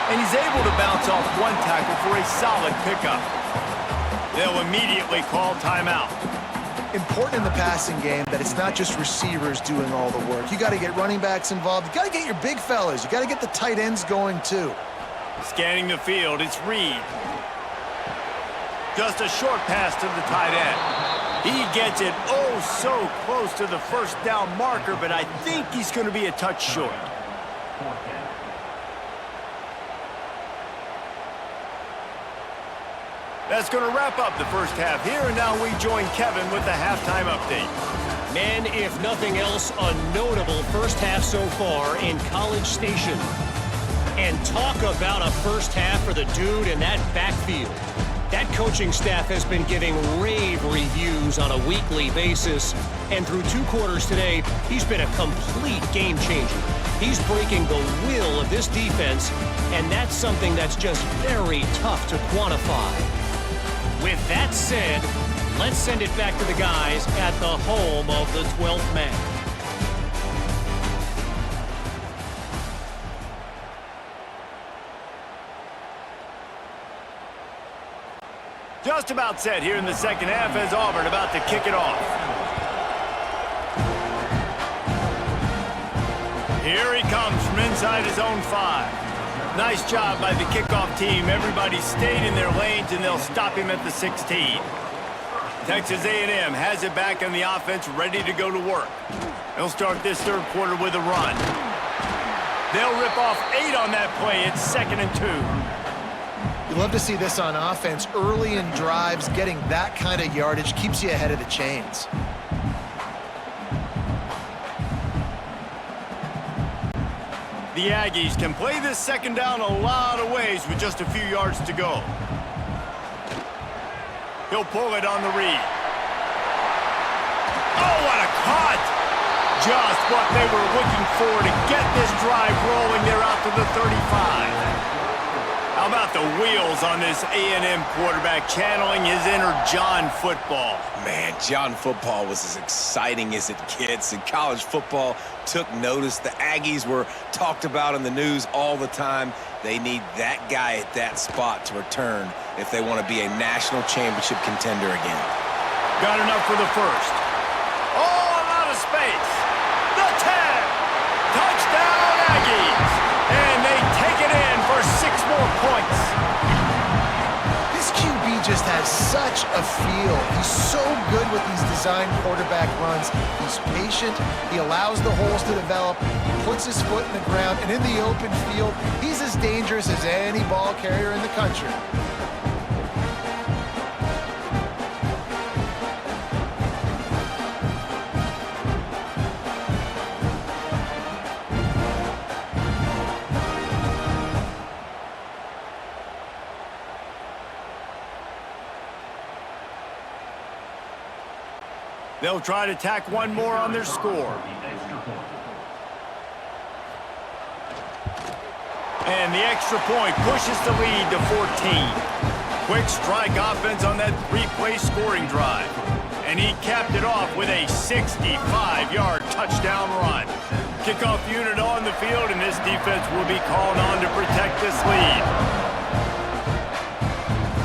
And he's able to bounce off one tackle for a solid pickup. They'll immediately call timeout. Important in the passing game that it's not just receivers doing all the work. You got to get running backs involved. You got to get your big fellas. You got to get the tight ends going too. Scanning the field, it's Reed. Just a short pass to the tight end. He gets it oh so close to the first down marker, but I think he's going to be a touch short. That's going to wrap up the first half here, and now we join Kevin with the halftime update. Man, if nothing else, a notable first half so far in College Station. And talk about a first half for the dude in that backfield. That coaching staff has been giving rave reviews on a weekly basis, and through 2 quarters today, he's been a complete game changer. He's breaking the will of this defense, and that's something that's just very tough to quantify. With that said, let's send it back to the guys at the home of the 12th man. Just about set here in the second half as Auburn about to kick it off. Here he comes from inside his own 5. Nice job by the kickoff team. Everybody stayed in their lanes, and they'll stop him at the 16. Texas A&M has it back on the offense, ready to go to work. They'll start this third quarter with a run. They'll rip off 8 on that play. It's 2nd and 2. You love to see this on offense. Early in drives, getting that kind of yardage keeps you ahead of the chains. The Aggies can play this second down a lot of ways with just a few yards to go. He'll pull it on the read. Oh, what a cut! Just what they were looking for to get this drive rolling. They're out to the 35. How about the wheels on this A&M quarterback channeling his inner John Football? Man, John Football was as exciting as it gets, and college football took notice. The Aggies were talked about in the news all the time. They need that guy at that spot to return if they want to be a national championship contender again. Got enough for the first. Oh, out of space. The 10. Touchdown, Aggies. And they take it in for 6 more points. This QB just has such a feel. He's so good with these design quarterback runs. He's patient. He allows the holes to develop. He puts his foot in the ground. And in the open field, he's as dangerous as any ball carrier in the country. They'll try to tack one more on their score. And the extra point pushes the lead to 14. Quick strike offense on that 3-play scoring drive. And he capped it off with a 65-yard touchdown run. Kickoff unit on the field, and this defense will be called on to protect this lead.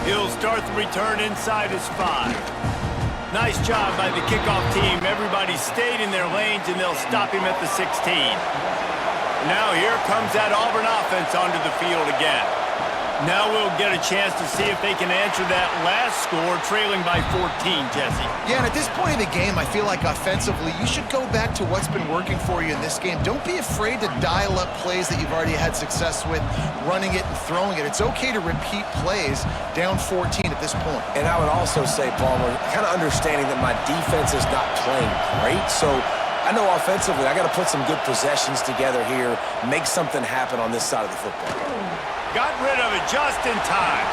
He'll start the return inside his 5. Nice job by the kickoff team. Everybody stayed in their lanes, and they'll stop him at the 16. Now here comes that Auburn offense onto the field again. Now we'll get a chance to see if they can answer that last score, trailing by 14, Jesse. Yeah, and at this point of the game, I feel like offensively, you should go back to what's been working for you in this game. Don't be afraid to dial up plays that you've already had success with, running it and throwing it. It's okay to repeat plays down 14 at this point. And I would also say, Palmer, kind of understanding that my defense is not playing great, so I know offensively I got to put some good possessions together here, make something happen on this side of the football. Got rid of it just in time.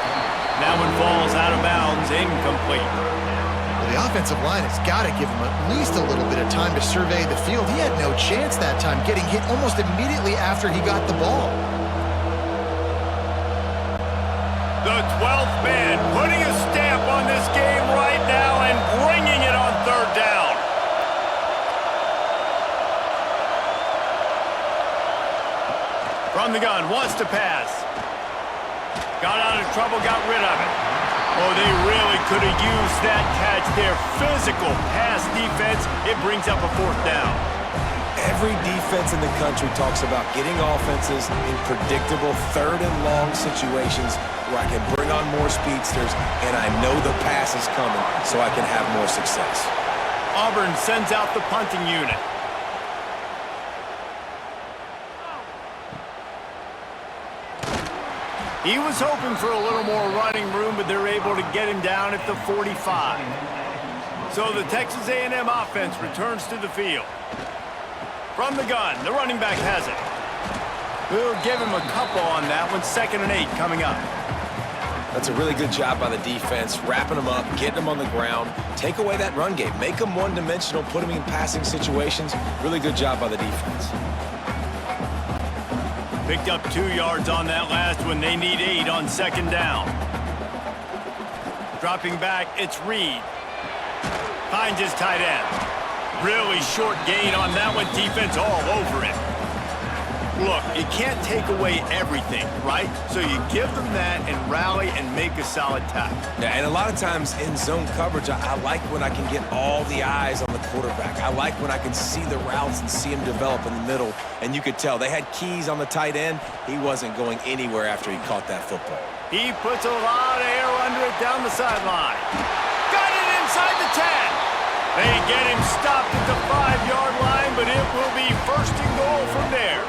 That one falls out of bounds, incomplete. Well, the offensive line has got to give him at least a little bit of time to survey the field. He had no chance that time, getting hit almost immediately after he got the ball. The 12th man putting a stamp on this game right now and bringing it on third down. From the gun, wants to pass. Got out of trouble, got rid of it. Oh, they really could have used that catch there. Physical pass defense. It brings up a fourth down. Every defense in the country talks about getting offenses in predictable third and long situations where I can bring on more speedsters and I know the pass is coming so I can have more success. Auburn sends out the punting unit. He was hoping for a little more running room, but they're able to get him down at the 45. So the Texas A&M offense returns to the field. From the gun, the running back has it. We'll give him a couple on that one. 2nd and 8 coming up. That's a really good job by the defense, wrapping them up, getting them on the ground, take away that run game, make them one-dimensional, put them in passing situations. Really good job by the defense. Picked up 2 yards on that last one. They need 8 on 2nd down. Dropping back, it's Reed. Finds his tight end. Really short gain on that one. Defense all over it. Look, you can't take away everything, right? So you give them that and rally and make a solid tackle. Yeah, and a lot of times in zone coverage, I like when I can get all the eyes on the quarterback. I like when I can see the routes and see him develop in the middle. And you could tell they had keys on the tight end. He wasn't going anywhere after he caught that football. He puts a lot of air under it down the sideline. Got it inside the 10. They get him stopped at the 5-yard line, but it will be 1st and goal from there.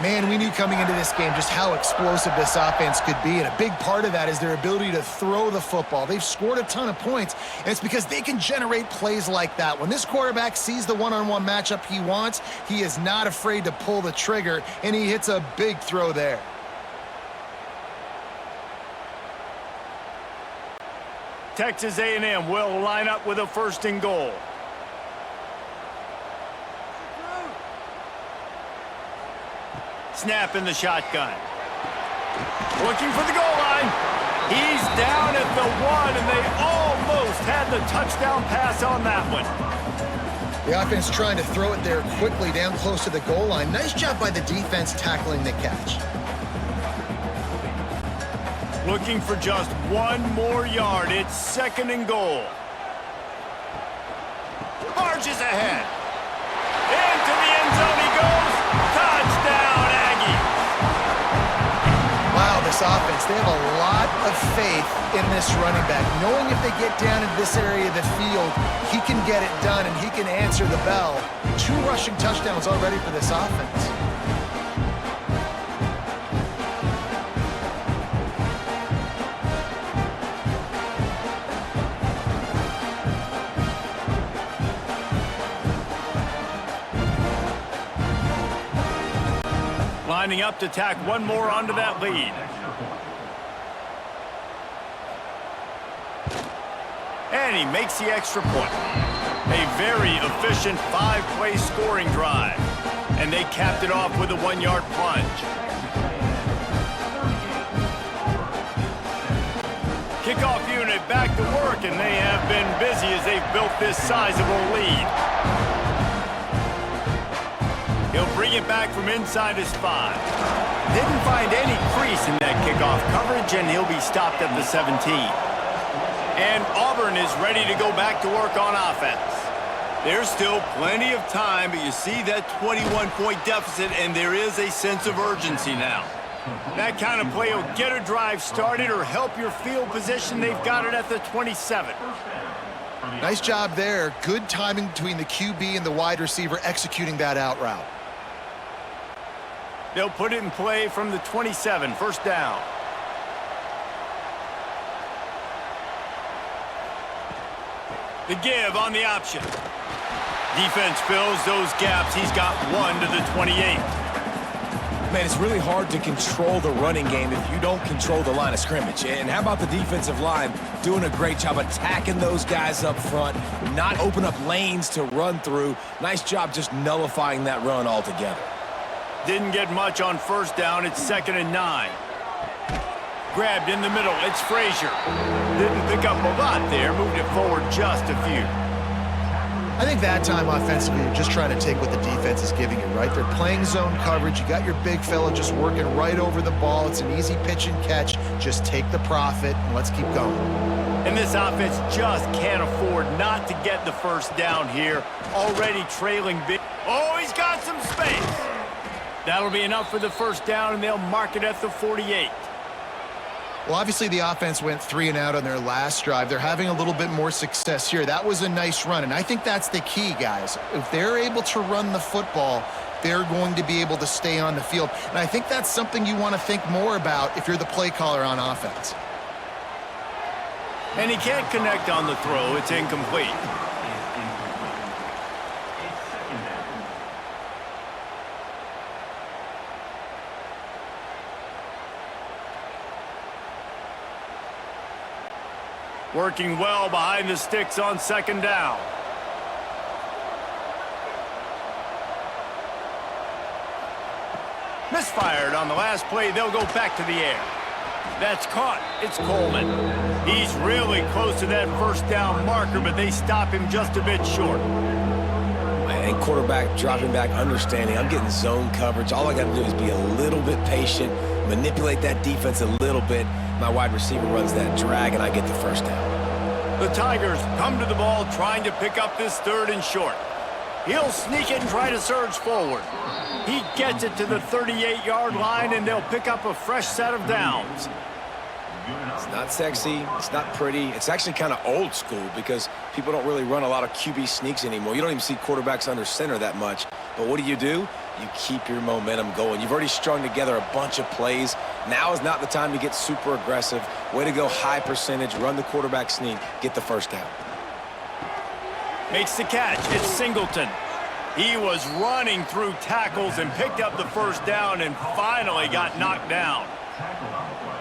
Man, we knew coming into this game just how explosive this offense could be, and a big part of that is their ability to throw the football. They've scored a ton of points, and it's because they can generate plays like that. When this quarterback sees the one-on-one matchup he wants, he is not afraid to pull the trigger, and he hits a big throw there. Texas A&M will line up with a 1st and goal. Snap in the shotgun. Looking for the goal line. He's down at the 1, and they almost had the touchdown pass on that one. The offense trying to throw it there quickly down close to the goal line. Nice job by the defense tackling the catch. Looking for just 1 more yard. It's 2nd and goal. Barges ahead. Into the end zone he goes. Touchdown, Aggies. Wow, this offense, they have a lot of faith in this running back, knowing if they get down into this area of the field, he can get it done and he can answer the bell. 2 rushing touchdowns already for this offense. Lining up to tack 1 more onto that lead. And he makes the extra point. A very efficient 5-play scoring drive. And they capped it off with a 1-yard plunge. Kickoff unit back to work, and they have been busy as they've built this sizable lead. He'll bring it back from inside his 5. Didn't find any crease in that kickoff coverage, and he'll be stopped at the 17. And Auburn is ready to go back to work on offense. There's still plenty of time, but you see that 21-point deficit, and there is a sense of urgency now. That kind of play will get a drive started or help your field position. They've got it at the 27. Nice job there. Good timing between the QB and the wide receiver executing that out route. They'll put it in play from the 27, first down. The give on the option. Defense fills those gaps. He's got one to the 28. Man, it's really hard to control the running game if you don't control the line of scrimmage. And how about the defensive line doing a great job attacking those guys up front, not open up lanes to run through. Nice job just nullifying that run altogether. Didn't get much on first down. It's 2nd and 9. Grabbed in the middle. It's Frazier. Didn't pick up a lot there. Moved it forward just a few. I think that time offensively, you're just trying to take what the defense is giving you, right? They're playing zone coverage. You got your big fella just working right over the ball. It's an easy pitch and catch. Just take the profit and let's keep going. And this offense just can't afford not to get the first down here. Already trailing big. Oh, he's got some space. That'll be enough for the first down, and they'll mark it at the 48. Well, obviously the offense went 3 and out on their last drive. They're having a little bit more success here. That was a nice run, and I think that's the key, guys. If they're able to run the football, they're going to be able to stay on the field. And I think that's something you want to think more about if you're the play caller on offense. And he can't connect on the throw. It's incomplete. Working well behind the sticks on 2nd down. Misfired on the last play. They'll go back to the air. That's caught. It's Coleman. He's really close to that first down marker, but they stop him just a bit short. And quarterback dropping back, understanding I'm getting zone coverage. All I got to do is be a little bit patient, manipulate that defense a little bit. My wide receiver runs that drag, and I get the first down. The Tigers come to the ball trying to pick up this 3rd and short. He'll sneak it and try to surge forward. He gets it to the 38-yard line, and they'll pick up a fresh set of downs. It's not sexy. It's not pretty. It's actually kind of old school because people don't really run a lot of QB sneaks anymore. You don't even see quarterbacks under center that much. But what do? You keep your momentum going. You've already strung together a bunch of plays. Now is not the time to get super aggressive. Way to go high percentage, run the quarterback sneak, get the first down. Makes the catch. It's Singleton. He was running through tackles and picked up the first down and finally got knocked down.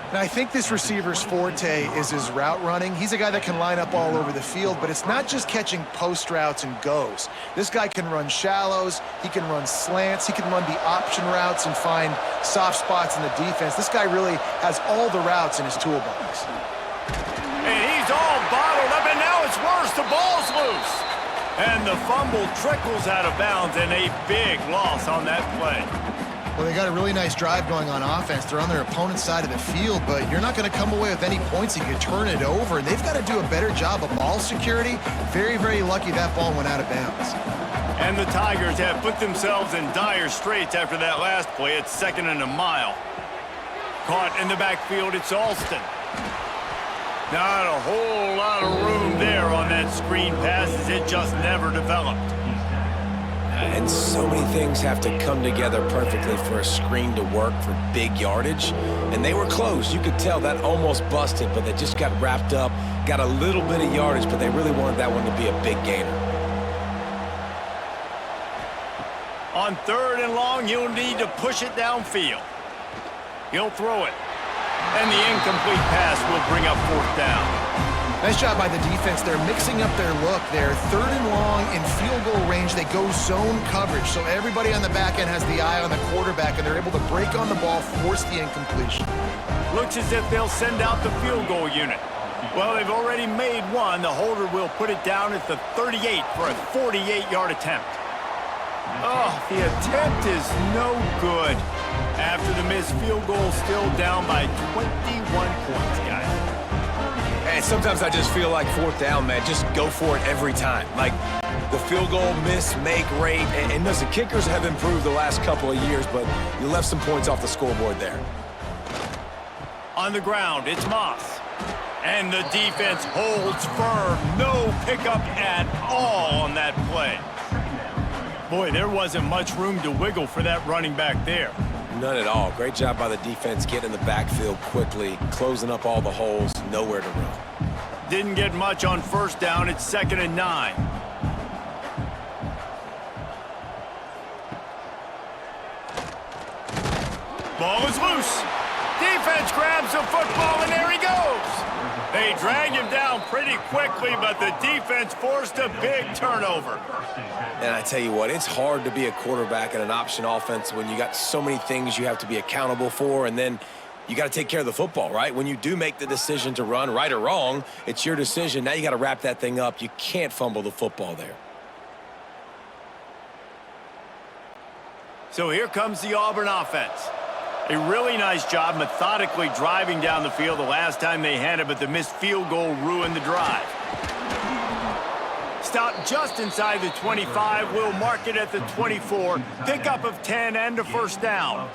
And I think this receiver's forte is his route running. He's a guy that can line up all over the field, but it's not just catching post routes and goes. This guy can run shallows, he can run slants, he can run the option routes and find soft spots in the defense. This guy really has all the routes in his toolbox. And he's all bottled up, and now it's worse. The ball's loose. And the fumble trickles out of bounds, and a big loss on that play. Well, they got a really nice drive going on offense. They're on their opponent's side of the field, but you're not going to come away with any points if you turn it over. And they've got to do a better job of ball security. Very, very lucky that ball went out of bounds. And the Tigers have put themselves in dire straits after that last play. It's 2nd and a mile. Caught in the backfield, it's Alston. Not a whole lot of room there on that screen pass as it just never developed. And so many things have to come together perfectly for a screen to work for big yardage. And they were close. You could tell that almost busted, but they just got wrapped up, got a little bit of yardage, but they really wanted that one to be a big gainer. On 3rd and long, he'll need to push it downfield. He'll throw it. And the incomplete pass will bring up 4th down. Nice job by the defense. They're mixing up their look. They're 3rd and long in field goal range. They go zone coverage, so everybody on the back end has the eye on the quarterback, and they're able to break on the ball, force the incompletion. Looks as if they'll send out the field goal unit. Well, they've already made one. The holder will put it down at the 38 for a 48-yard attempt. Oh, the attempt is no good. After the missed field goal, still down by 21 points, guys. And sometimes I just feel like 4th down, man, just go for it every time. Like the field goal miss, make rate. And listen, kickers have improved the last couple of years, but you left some points off the scoreboard there. On the ground, it's Moss. And the defense holds firm. No pickup at all on that play. Boy, there wasn't much room to wiggle for that running back there. None at all. Great job by the defense getting in the backfield quickly, closing up all the holes, nowhere to run. Didn't get much on first down. It's 2nd and 9. Ball is loose. Defense grabs the football, and there he goes. They dragged him down pretty quickly, but the defense forced a big turnover. And I tell you what, it's hard to be a quarterback in an option offense when you got so many things you have to be accountable for, and then you got to take care of the football, right? When you do make the decision to run, right or wrong, it's your decision. Now you got to wrap that thing up. You can't fumble the football there. So here comes the Auburn offense. A really nice job methodically driving down the field the last time they had it, but the missed field goal ruined the drive. Stop just inside the 25. We'll mark it at the 24. Pickup of 10 and a first down.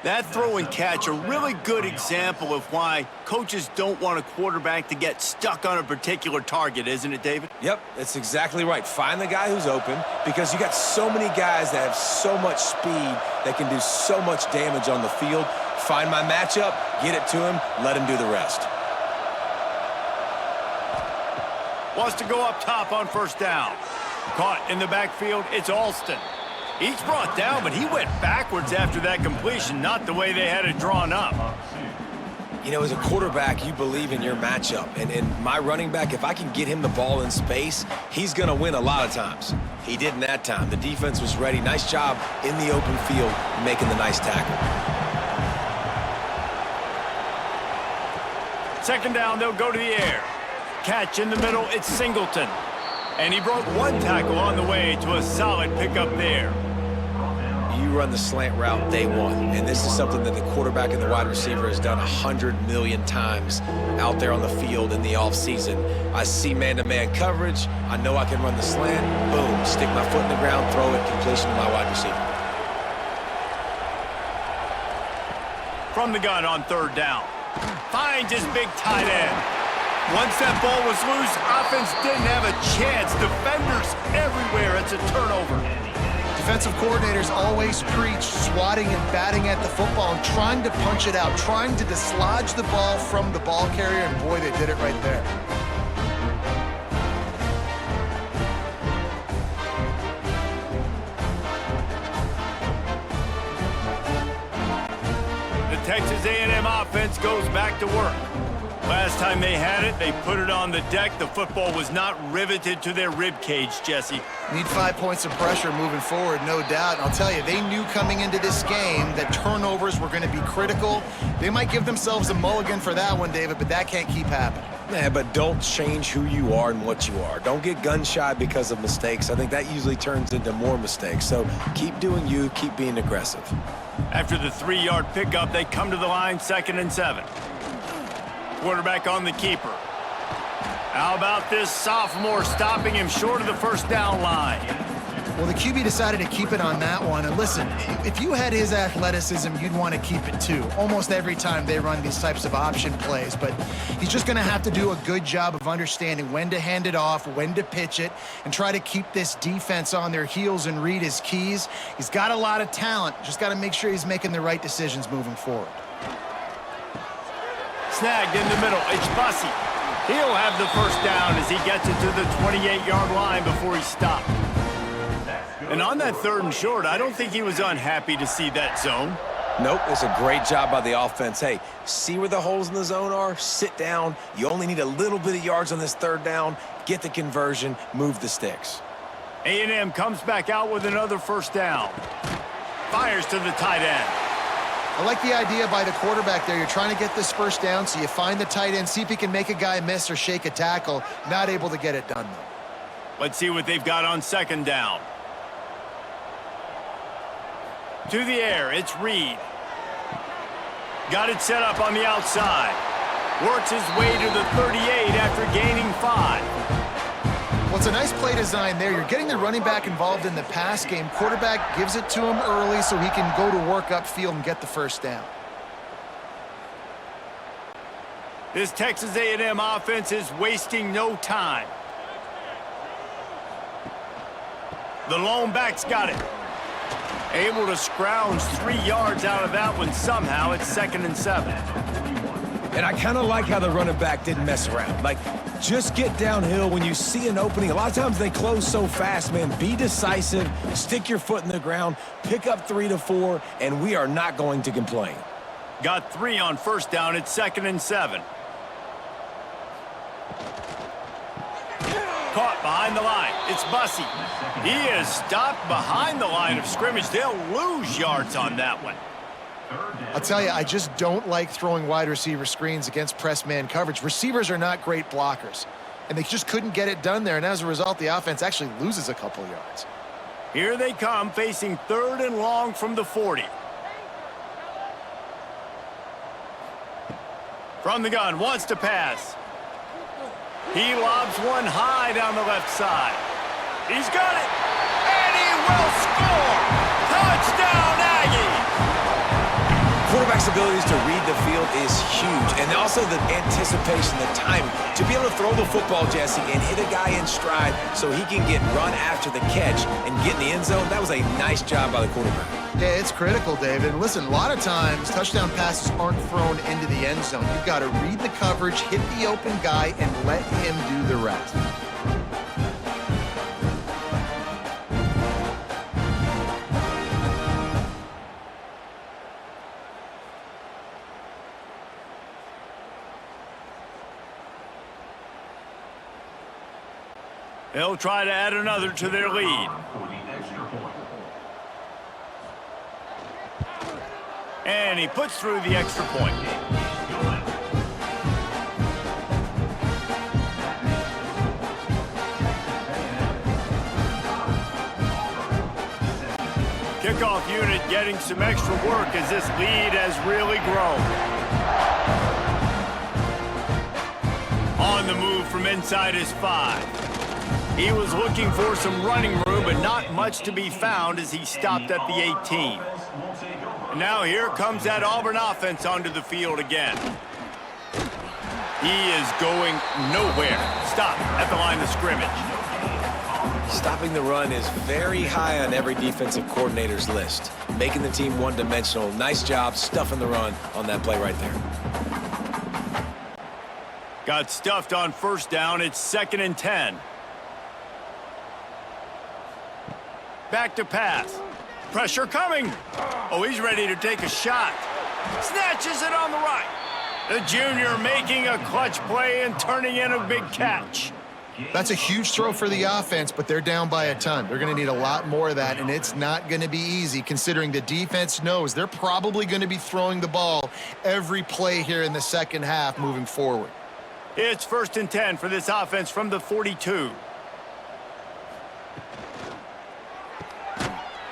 That throw and catch, a really good example of why coaches don't want a quarterback to get stuck on a particular target, isn't it, David? Yep, that's exactly right. Find the guy who's open, because you got so many guys that have so much speed that can do so much damage on the field. Find my matchup, get it to him, let him do the rest. Wants to go up top on first down. Caught in the backfield, it's Alston. He's brought down, but he went backwards after that completion, not the way they had it drawn up. You know, as a quarterback, you believe in your matchup. And my running back, if I can get him the ball in space, he's going to win a lot of times. He didn't that time. The defense was ready. Nice job in the open field making the nice tackle. 2nd down, they'll go to the air. Catch in the middle, it's Singleton. And he broke one tackle on the way to a solid pickup there. You run the slant route day one, and this is something that the quarterback and the wide receiver has done 100 million times out there on the field in the offseason. I see man-to-man coverage. I know I can run the slant. Boom, stick my foot in the ground, throw it, completion to my wide receiver. From the gun on 3rd down. Finds his big tight end. Once that ball was loose, offense didn't have a chance. Defenders everywhere. It's a turnover. Defensive coordinators always preach swatting and batting at the football and trying to punch it out, trying to dislodge the ball from the ball carrier, and boy, they did it right there. The Texas A&M offense goes back to work. Last time they had it, they put it on the deck. The football was not riveted to their rib cage, Jesse. Need 5 points of pressure moving forward, no doubt. And I'll tell you, they knew coming into this game that turnovers were going to be critical. They might give themselves a mulligan for that one, David, but that can't keep happening. Yeah, but don't change who you are and what you are. Don't get gun-shy because of mistakes. I think that usually turns into more mistakes. So keep doing you, keep being aggressive. After the 3-yard pickup, they come to the line, 2nd and 7. Quarterback on the keeper. How about this sophomore stopping him short of the first down line? Well, the QB decided to keep it on that one. And listen, if you had his athleticism, you'd want to keep it too. Almost every time they run these types of option plays. But he's just going to have to do a good job of understanding when to hand it off, when to pitch it, and try to keep this defense on their heels and read his keys. He's got a lot of talent. Just got to make sure he's making the right decisions moving forward. Snagged in the middle, it's Bussey. He'll have the first down as he gets it to the 28-yard line before he stopped. And on that 3rd and short, I don't think he was unhappy to see that zone. Nope, it's a great job by the offense. Hey, see where the holes in the zone are? Sit down. You only need a little bit of yards on this 3rd down. Get the conversion, move the sticks. A&M comes back out with another first down. Fires to the tight end. I like the idea by the quarterback there. You're trying to get this first down, so you find the tight end, see if he can make a guy miss or shake a tackle. Not able to get it done, though. Let's see what they've got on 2nd down. To the air, it's Reed. Got it set up on the outside. Works his way to the 38 after gaining 5. Well, it's a nice play design there. You're getting the running back involved in the pass game. Quarterback gives it to him early so he can go to work upfield and get the first down. This Texas A&M offense is wasting no time. The lone back's got it. Able to scrounge 3 yards out of that one somehow. It's 2nd and 7. And I kind of like how the running back didn't mess around. Like, just get downhill when you see an opening. A lot of times they close so fast, man. Be decisive, stick your foot in the ground, pick up 3 to 4, and we are not going to complain. Got 3 on first down. It's 2nd and 7. Caught behind the line. It's Bussey. He is stopped behind the line of scrimmage. They'll lose yards on that one. I'll tell you, I just don't like throwing wide receiver screens against press man coverage. Receivers are not great blockers, and they just couldn't get it done there, and as a result, the offense actually loses a couple yards. Here they come, facing 3rd and long from the 40. From the gun, wants to pass. He lobs one high down the left side. He's got it, and he will score! Touchdown, Aggies! Quarterback's abilities to read the field is huge, and also the anticipation, the timing. To be able to throw the football, Jesse, and hit a guy in stride so he can get run after the catch and get in the end zone, that was a nice job by the quarterback. Yeah, it's critical, David. And listen, a lot of times, touchdown passes aren't thrown into the end zone. You've got to read the coverage, hit the open guy, and let him do the rest. They'll try to add another to their lead. And he puts through the extra point. Kickoff unit getting some extra work as this lead has really grown. On the move from inside his 5. He was looking for some running room, but not much to be found as he stopped at the 18. And now here comes that Auburn offense onto the field again. He is going nowhere. Stop at the line of scrimmage. Stopping the run is very high on every defensive coordinator's list. Making the team one-dimensional. Nice job stuffing the run on that play right there. Got stuffed on first down. It's 2nd and 10. Back to pass. Pressure coming. Oh, he's ready to take a shot. Snatches it on the right. The junior making a clutch play and turning in a big catch. That's a huge throw for the offense, but they're down by a ton. They're going to need a lot more of that, and it's not going to be easy considering the defense knows they're probably going to be throwing the ball every play here in the second half moving forward. It's 1st and 10 for this offense from the 42.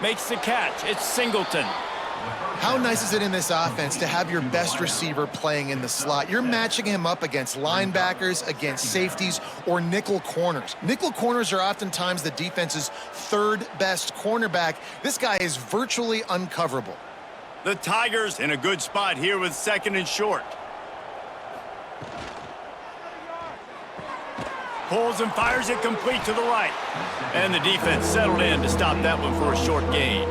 Makes the catch. It's Singleton. How nice is it in this offense to have your best receiver playing in the slot? You're matching him up against linebackers, against safeties, or nickel corners. Nickel corners are oftentimes the defense's 3rd best cornerback. This guy is virtually uncoverable. The Tigers in a good spot here with 2nd and short. Pulls and fires it complete to the right. And the defense settled in to stop that one for a short gain.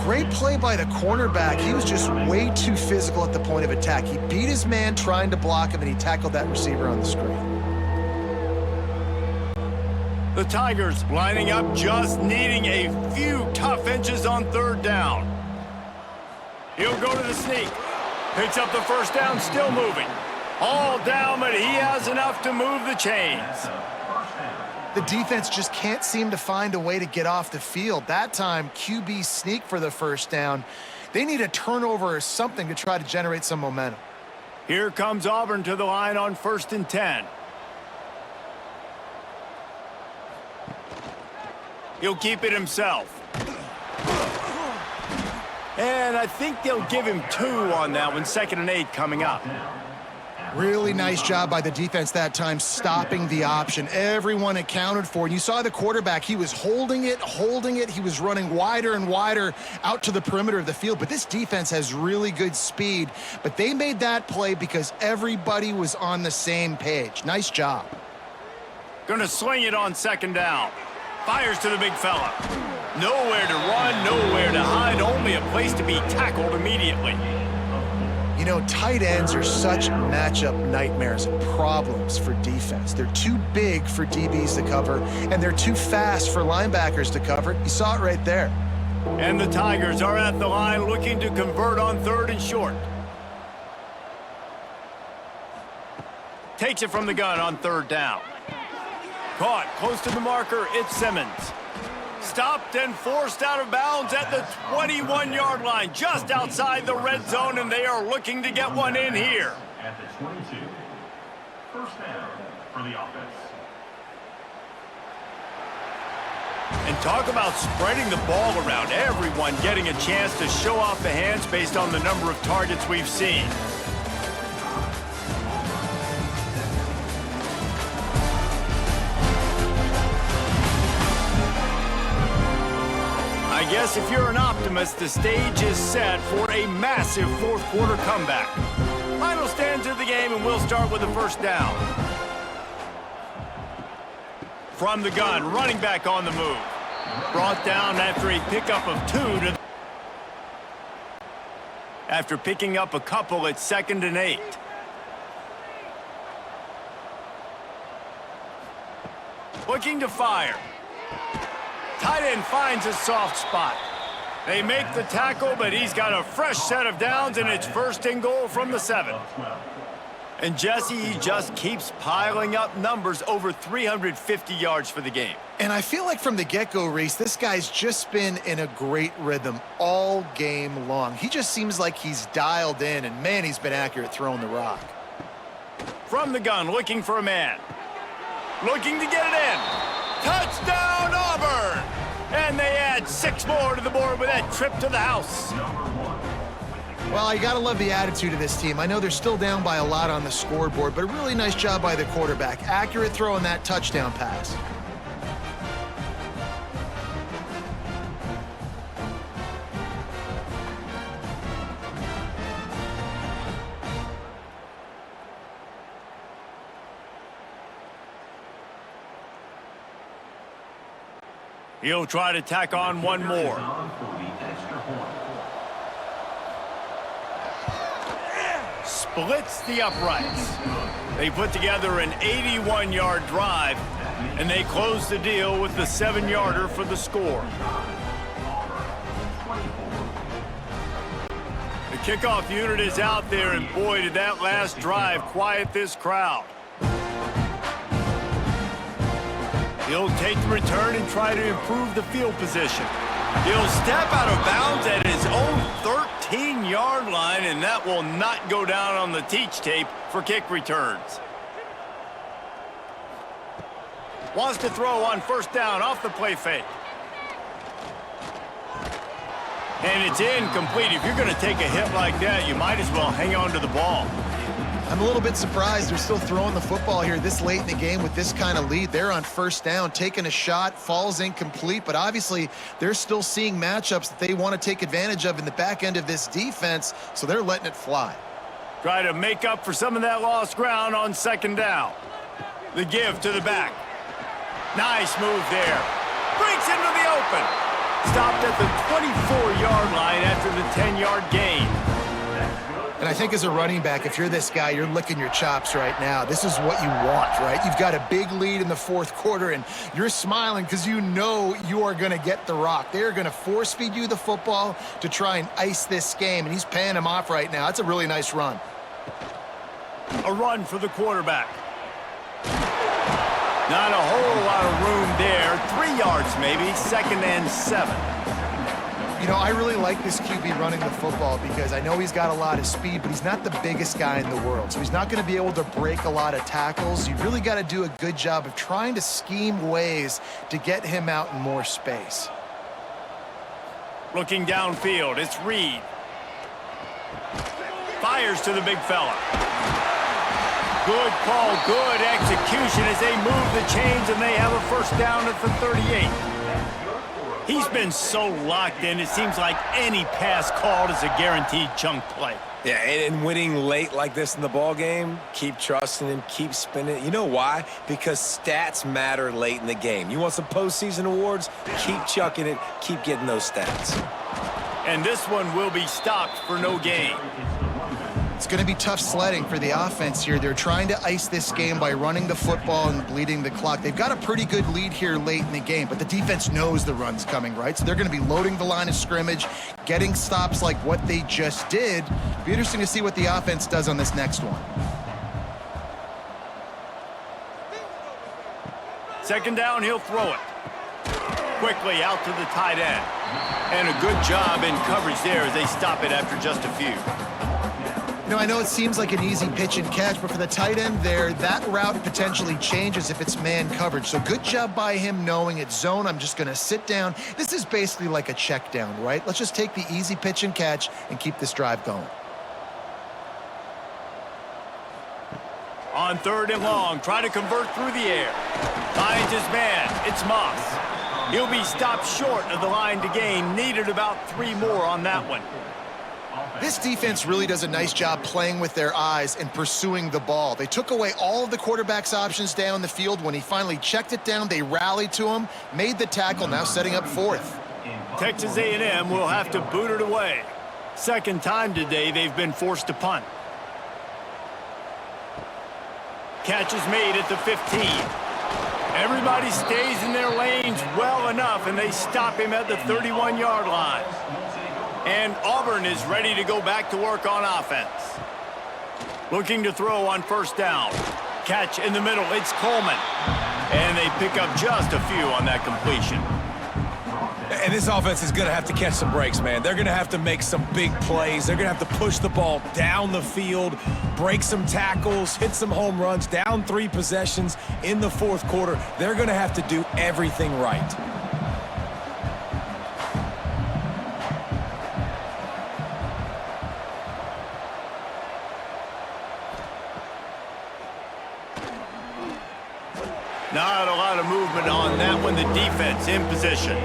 Great play by the cornerback. He was just way too physical at the point of attack. He beat his man trying to block him, and he tackled that receiver on the screen. The Tigers lining up, just needing a few tough inches on 3rd down. He'll go to the sneak. Picks up the first down, still moving. All down, but he has enough to move the chains. The defense just can't seem to find a way to get off the field. That time, QB sneak for the first down. They need a turnover or something to try to generate some momentum. Here comes Auburn to the line on 1st and 10. He'll keep it himself. And I think they'll give him 2 on that one. 2nd and 8 coming up. Really nice job by the defense that time, stopping the option. Everyone accounted for it. You saw the quarterback. He was holding it. He was running wider and wider out to the perimeter of the field. But this defense has really good speed. But they made that play because everybody was on the same page. Nice job. Gonna swing it on second down. Fires to the big fella. Nowhere to run, nowhere to hide, only a place to be tackled immediately. You know, tight ends are such matchup nightmares and problems for defense. They're too big for DBs to cover, and they're too fast for linebackers to cover. You saw it right there. And the Tigers are at the line looking to convert on 3rd and short. Takes it from the gun on 3rd down. Caught close to the marker, it's Simmons. Stopped and forced out of bounds at the 21-yard line, just outside the red zone, and they are looking to get one in here. At the 22, first down for the offense. And talk about spreading the ball around. Everyone getting a chance to show off the hands based on the number of targets we've seen. I guess if you're an optimist, the stage is set for a massive 4th quarter comeback. Final stands of the game, and we'll start with the first down. From the gun, running back on the move. Brought down after a pickup of 2. After picking up a couple, it's 2nd and 8. Looking to fire. Tight end finds a soft spot. They make the tackle, but he's got a fresh set of downs, and it's 1st and goal from the 7. And Jesse, he just keeps piling up numbers, over 350 yards for the game. And I feel like from the get-go, Reese, this guy's just been in a great rhythm all game long. He just seems like he's dialed in, and man, he's been accurate throwing the rock. From the gun, looking for a man. Looking to get it in. Touchdown, Auburn! And they add 6 more to the board with that trip to the house. Well, you got to love the attitude of this team. I know they're still down by a lot on the scoreboard, but a really nice job by the quarterback. Accurate throw on that touchdown pass. He'll try to tack on one more. Splits the uprights. They put together an 81-yard drive, and they close the deal with the 7-yarder for the score. The kickoff unit is out there, and boy, did that last drive quiet this crowd. He'll take the return and try to improve the field position. He'll step out of bounds at his own 13-yard line, and that will not go down on the teach tape for kick returns. Wants to throw on 1st down off the play fake. And it's incomplete. If you're going to take a hit like that, you might as well hang on to the ball. I'm a little bit surprised they're still throwing the football here this late in the game with this kind of lead. They're on 1st down, taking a shot, falls incomplete, but obviously they're still seeing matchups that they want to take advantage of in the back end of this defense, so they're letting it fly. Try to make up for some of that lost ground on 2nd down. The give to the back. Nice move there. Breaks into the open. Stopped at the 24-yard line after the 10-yard gain. And I think as a running back, if you're this guy, you're licking your chops right now. This is what you want, right? You've got a big lead in the 4th quarter, and you're smiling because you know you are going to get the rock. They're going to force feed you the football to try and ice this game, and he's paying him off right now. That's a really nice run. A run for the quarterback. Not a whole lot of room there. 3 yards maybe, 2nd and 7. You know, I really like this QB running the football because I know he's got a lot of speed, but he's not the biggest guy in the world. So he's not going to be able to break a lot of tackles. You really got to do a good job of trying to scheme ways to get him out in more space. Looking downfield, it's Reed. Fires to the big fella. Good call, good execution as they move the chains and they have a first down at the 38. He's been so locked in, it seems like any pass called is a guaranteed chunk play. Yeah, and winning late like this in the ball game, keep trusting him, keep spinning. You know why? Because stats matter late in the game. You want some postseason awards? Keep chucking it, keep getting those stats. And this one will be stopped for no gain. It's going to be tough sledding for the offense here. They're trying to ice this game by running the football and bleeding the clock. They've got a pretty good lead here late in the game, but the defense knows the run's coming, right? So they're going to be loading the line of scrimmage, getting stops like what they just did. Be interesting to see what the offense does on this next one. Second down, he'll throw it. Quickly out to the tight end. And a good job in coverage there as they stop it after just a few. You know, I know it seems like an easy pitch and catch, but for the tight end there, that route potentially changes if it's man coverage. So good job by him knowing it's zone. I'm just going to sit down. This is basically like a check down, right? Let's just take the easy pitch and catch and keep this drive going. On 3rd and long, try to convert through the air. Finds his man. It's Moss. He'll be stopped short of the line to gain. Needed about 3 more on that one. This defense really does a nice job playing with their eyes and pursuing the ball. They took away all of the quarterback's options down the field. When he finally checked it down, they rallied to him, made the tackle, now setting up 4th. Texas A&M will have to boot it away. Second time today they've been forced to punt. Catch is made at the 15. Everybody stays in their lanes well enough, and they stop him at the 31-yard line. And Auburn is ready to go back to work on offense. Looking to throw on 1st down. Catch in the middle, it's Coleman. And they pick up just a few on that completion. And this offense is going to have to catch some breaks, man. They're going to have to make some big plays. They're going to have to push the ball down the field, break some tackles, hit some home runs, down 3 possessions in the 4th quarter. They're going to have to do everything right. Not a lot of movement on that one. The defense in position.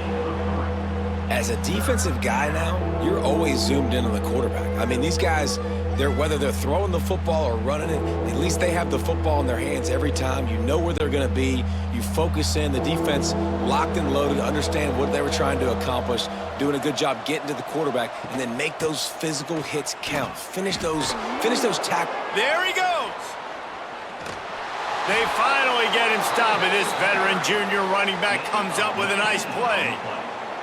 As a defensive guy now, you're always zoomed in on the quarterback. I mean, these guys, whether they're throwing the football or running it, at least they have the football in their hands every time. You know where they're going to be. You focus in. The defense locked and loaded, understand what they were trying to accomplish, doing a good job getting to the quarterback, and then make those physical hits count. Finish those tackles. There he goes. They finally get him stopped, and this veteran junior running back comes up with a nice play.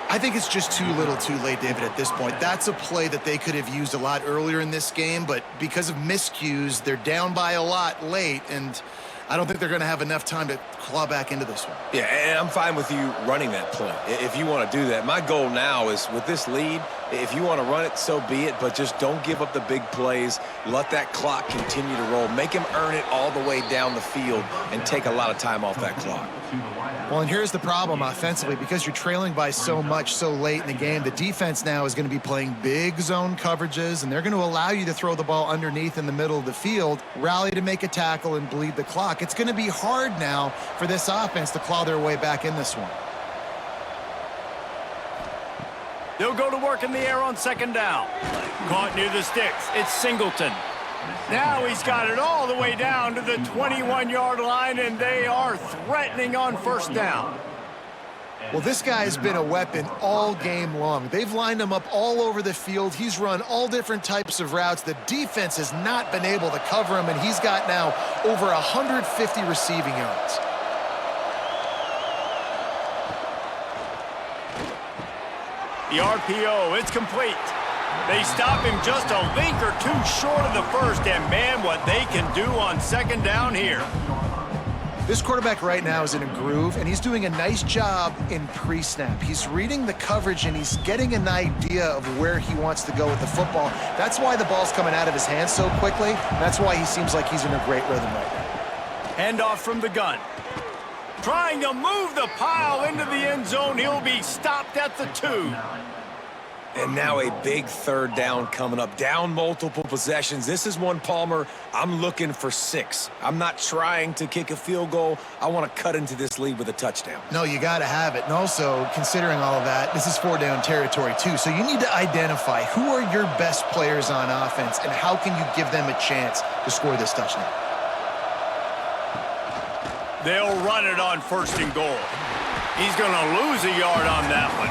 I think it's just too little too late, David, at this point. That's a play that they could have used a lot earlier in this game, but because of miscues, they're down by a lot late, and I don't think they're going to have enough time to claw back into this one. Yeah, and I'm fine with you running that play if you want to do that. My goal now is with this lead, if you want to run it, so be it, but just don't give up the big plays. Let that clock continue to roll. Make him earn it all the way down the field and take a lot of time off that clock. Well, and here's the problem offensively. Because you're trailing by so much so late in the game, the defense now is going to be playing big zone coverages, and they're going to allow you to throw the ball underneath in the middle of the field, rally to make a tackle, and bleed the clock. It's going to be hard now for this offense to claw their way back in this one. They'll go to work in the air on 2nd down. Caught near the sticks. It's Singleton. Now he's got it all the way down to the 21-yard line, and they are threatening on 1st down. Well, this guy has been a weapon all game long. They've lined him up all over the field. He's run all different types of routes. The defense has not been able to cover him, and he's got now over 150 receiving yards. The RPO, it's complete. They stop him just a link or two short of the 1st, and man, what they can do on 2nd down here. This quarterback right now is in a groove, and he's doing a nice job in pre-snap. He's reading the coverage, and he's getting an idea of where he wants to go with the football. That's why the ball's coming out of his hands so quickly. That's why he seems like he's in a great rhythm right now. Handoff from the gun. Trying to move the pile into the end zone. He'll be stopped at the 2. And now a big third down coming up. Down multiple possessions. This is one, Palmer, I'm looking for 6. I'm not trying to kick a field goal. I want to cut into this lead with a touchdown. No, you got to have it. And also, considering all of that, this is 4-down territory too. So you need to identify who are your best players on offense and how can you give them a chance to score this touchdown. They'll run it on 1st and goal. He's going to lose a yard on that one.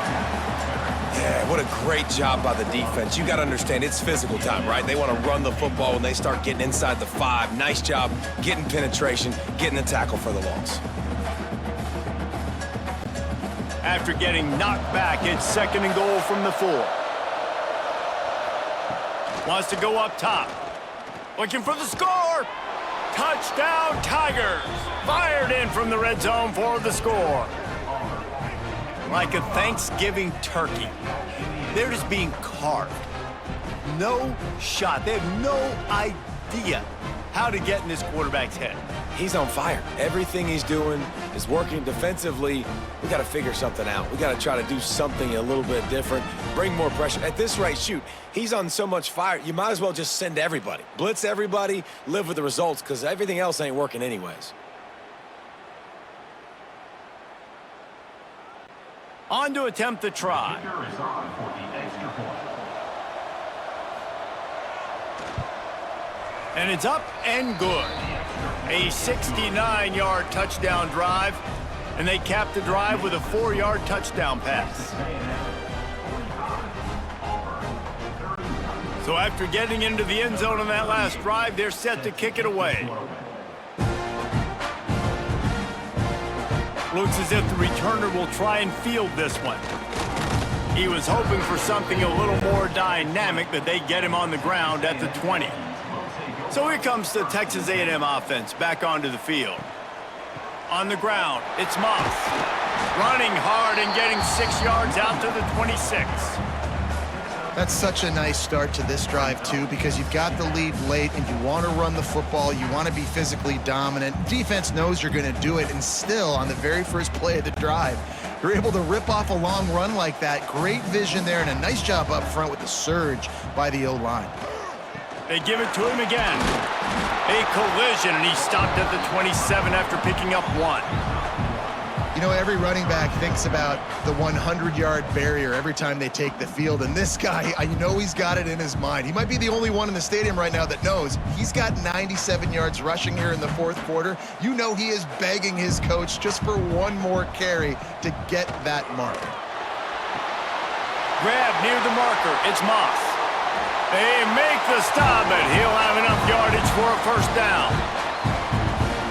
Yeah, what a great job by the defense. You got to understand, it's physical time, right? They want to run the football when they start getting inside the 5. Nice job getting penetration, getting the tackle for the loss. After getting knocked back, it's 2nd and goal from the 4. Wants to go up top. Looking for the score. Touchdown, Tigers. Fired in from the red zone for the score. Like a Thanksgiving turkey. They're just being carved. No shot. They have no idea how to get in this quarterback's head. He's on fire. Everything he's doing is working defensively. We got to figure something out. We got to try to do something a little bit different, bring more pressure. At this rate, shoot, he's on so much fire, you might as well just send everybody. Blitz everybody, live with the results, because everything else ain't working anyways. On to attempt the try. Kicker is on for the extra point. And it's up and good. A 69-yard touchdown drive, and they capped the drive with a 4-yard touchdown pass. So after getting into the end zone on that last drive, they're set to kick it away. Looks as if the returner will try and field this one. He was hoping for something a little more dynamic, but they get him on the ground at the 20. So here comes the Texas A&M offense back onto the field. On the ground, it's Moss. Running hard and getting 6 yards out to the 26. That's such a nice start to this drive, too, because you've got the lead late and you want to run the football. You want to be physically dominant. Defense knows you're going to do it, and still, on the very first play of the drive, you're able to rip off a long run like that. Great vision there, and a nice job up front with the surge by the O-line. They give it to him again. A collision, and he stopped at the 27 after picking up 1. You know, every running back thinks about the 100-yard barrier every time they take the field, and this guy, I know he's got it in his mind. He might be the only one in the stadium right now that knows he's got 97 yards rushing here in the 4th quarter. You know he is begging his coach just for one more carry to get that mark. Grab near the marker. It's Moss. They make the stop, but he'll have enough yardage for a 1st down.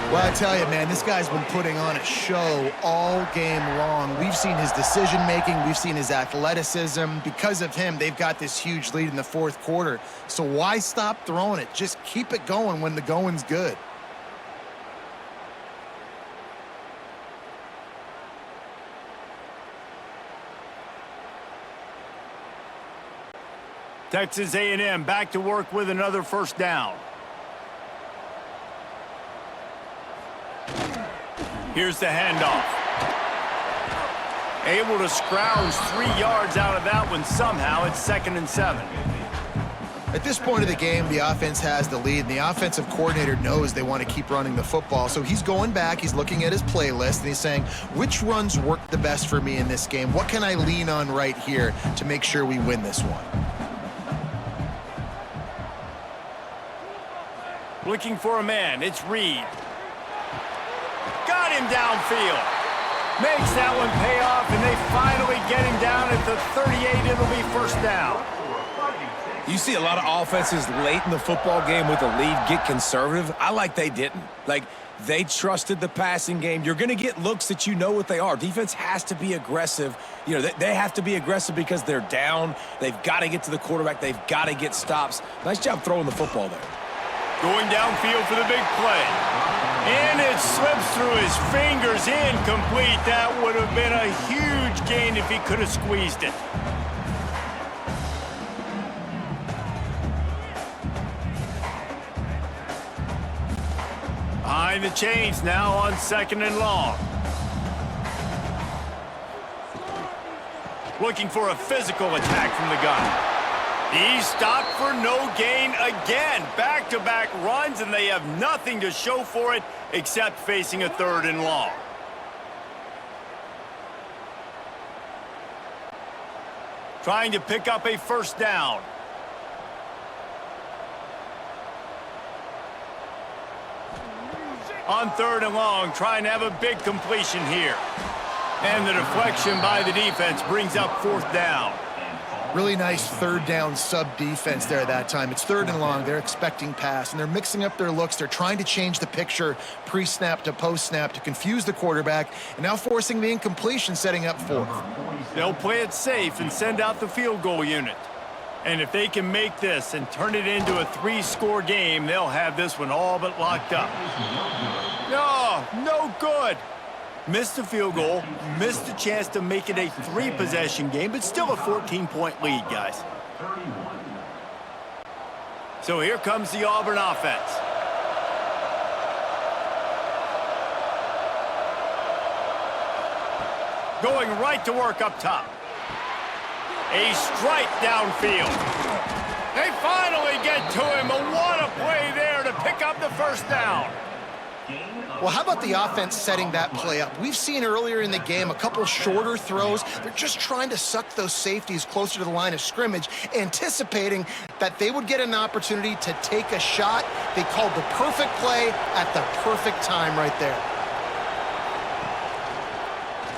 Well, I tell you, man, this guy's been putting on a show all game long. We've seen his decision-making. We've seen his athleticism. Because of him, they've got this huge lead in the 4th quarter. So why stop throwing it? Just keep it going when the going's good. Texas A&M back to work with another 1st down. Here's the handoff. Able to scrounge 3 yards out of that one somehow. It's 2nd and 7. At this point of the game, the offense has the lead, and the offensive coordinator knows they want to keep running the football. So he's going back, he's looking at his playlist, and he's saying, which runs work the best for me in this game? What can I lean on right here to make sure we win this one? Looking for a man. It's Reed. Got him downfield. Makes that one pay off, and they finally get him down at the 38. It'll be 1st down. You see a lot of offenses late in the football game with a lead get conservative. I like they didn't. Like, they trusted the passing game. You're going to get looks that you know what they are. Defense has to be aggressive. You know, they have to be aggressive because they're down. They've got to get to the quarterback. They've got to get stops. Nice job throwing the football there. Going downfield for the big play. And it slips through his fingers, incomplete. That would have been a huge gain if he could have squeezed it. Behind the chains now on 2nd and long. looking for a physical attack from the gun. He's stopped for no gain again. Back-to-back runs, and they have nothing to show for it except facing a 3rd and long. Trying to pick up a 1st down. On 3rd and long, trying to have a big completion here. And the deflection by the defense brings up 4th down. Really nice 3rd down sub-defense there that time. It's 3rd and long. They're expecting pass, and they're mixing up their looks. They're trying to change the picture pre-snap to post-snap to confuse the quarterback, and now forcing the incompletion, setting up 4th. They'll play it safe and send out the field goal unit. And if they can make this and turn it into a 3-score game, they'll have this one all but locked up. No good. Missed the field goal, missed the chance to make it a 3-possession game, but still a 14-point lead, guys. So here comes the Auburn offense. Going right to work up top. A strike downfield. They finally get to him. What a play there to pick up the 1st down. Well, how about the offense setting that play up? We've seen earlier in the game a couple shorter throws. They're just trying to suck those safeties closer to the line of scrimmage, anticipating that they would get an opportunity to take a shot. They called the perfect play at the perfect time right there.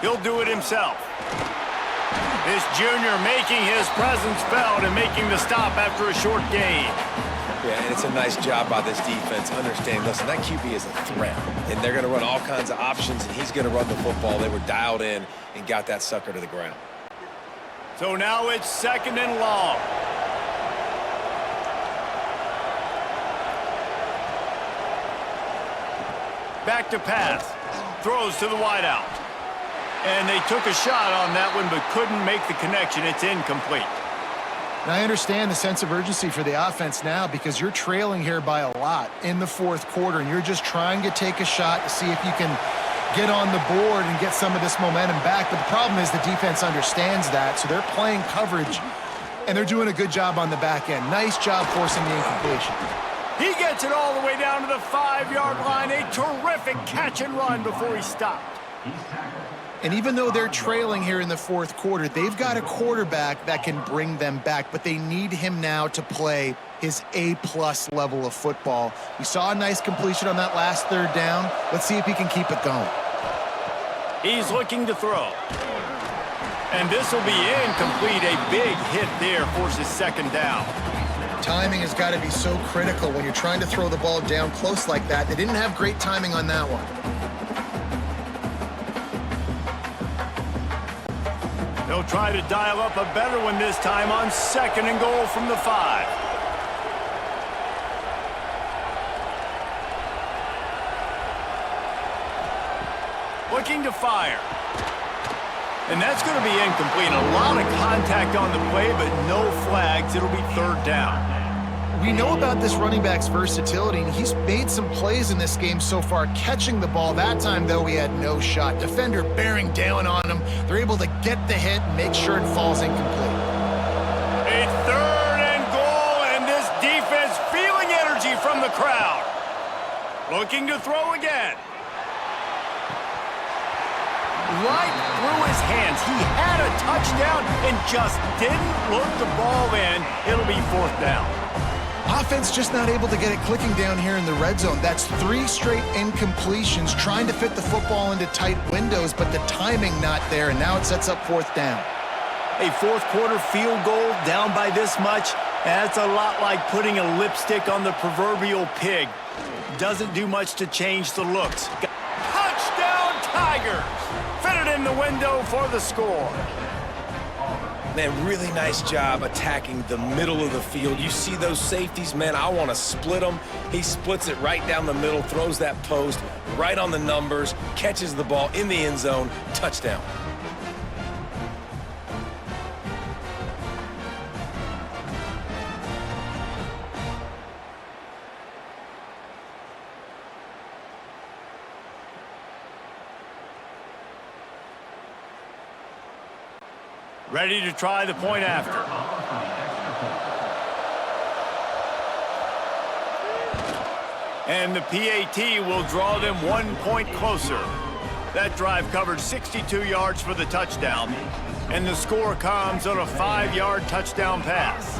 He'll do it himself. This junior making his presence felt and making the stop after a short gain. Yeah, and it's a nice job by this defense understanding, listen, that QB is a threat, and they're going to run all kinds of options, and he's going to run the football. They were dialed in and got that sucker to the ground. So now it's 2nd and long. Back to pass. Throws to the wideout. And they took a shot on that one, but couldn't make the connection. It's incomplete. And I understand the sense of urgency for the offense now because you're trailing here by a lot in the 4th quarter, and you're just trying to take a shot to see if you can get on the board and get some of this momentum back. But the problem is the defense understands that, so they're playing coverage, and they're doing a good job on the back end. Nice job forcing the incompletion. He gets it all the way down to the 5-yard line. A terrific catch and run before he stopped. And even though they're trailing here in the 4th quarter, they've got a quarterback that can bring them back, but they need him now to play his A-plus level of football. We saw a nice completion on that last 3rd down. Let's see if he can keep it going. He's looking to throw. And this will be incomplete. A big hit there forces 2nd down. Timing has got to be so critical when you're trying to throw the ball down close like that. They didn't have great timing on that one. They'll try to dial up a better one this time on 2nd and goal from the 5. Looking to fire. And that's going to be incomplete. A lot of contact on the play, but no flags. It'll be 3rd down. We know about this running back's versatility, and he's made some plays in this game so far, catching the ball. That time, though, he had no shot. Defender bearing down on him. They're able to get the hit and make sure it falls incomplete. A 3rd and goal, and this defense feeling energy from the crowd. Looking to throw again. Right through his hands. He had a touchdown and just didn't look the ball in. It'll be 4th down. Offense just not able to get it clicking down here in the red zone. That's 3 straight incompletions, trying to fit the football into tight windows, but the timing not there, and now it sets up 4th down. A 4th quarter field goal down by this much, that's a lot like putting a lipstick on the proverbial pig. Doesn't do much to change the looks. Touchdown Tigers! Fitted in the window for the score. Man, really nice job attacking the middle of the field. You see those safeties, man, I want to split them. He splits it right down the middle, throws that post right on the numbers, catches the ball in the end zone, touchdown. Ready to try the point after. And the PAT will draw them 1 point closer. That drive covered 62 yards for the touchdown, and the score comes on a 5-yard touchdown pass.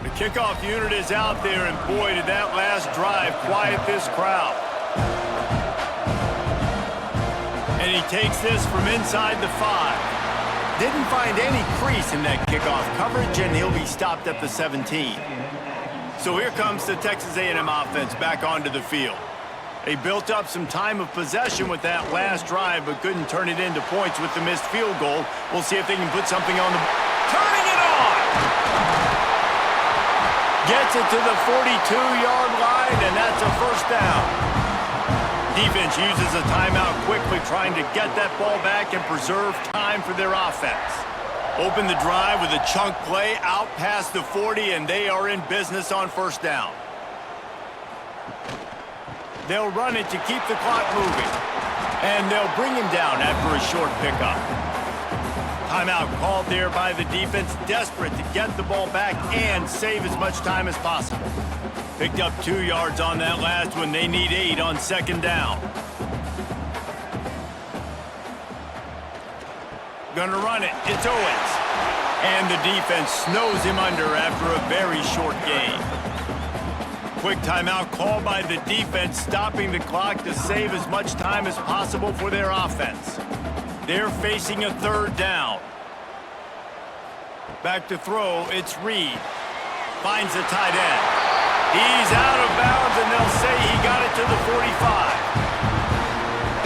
The kickoff unit is out there, and boy, did that last drive quiet this crowd. And he takes this from inside the 5. Didn't find any crease in that kickoff coverage, and he'll be stopped at the 17. So here comes the Texas A&M offense back onto the field. They built up some time of possession with that last drive, but couldn't turn it into points with the missed field goal. We'll see if they can put something on the... Turning it on! Gets it to the 42-yard line, and that's a first down. Defense uses a timeout quickly, trying to get that ball back and preserve time for their offense. Open the drive with a chunk play out past the 40, and they are in business on first down. They'll run it to keep the clock moving, and they'll bring him down after a short pickup. Timeout called there by the defense, desperate to get the ball back and save as much time as possible. Picked up 2 yards on that last one. They need 8 on second down. Gonna run it. It's Owens. And the defense snows him under after a very short gain. Quick timeout called by the defense, stopping the clock to save as much time as possible for their offense. They're facing a third down. Back to throw, it's Reed. Finds the tight end. He's out of bounds, and they'll say he got it to the 45.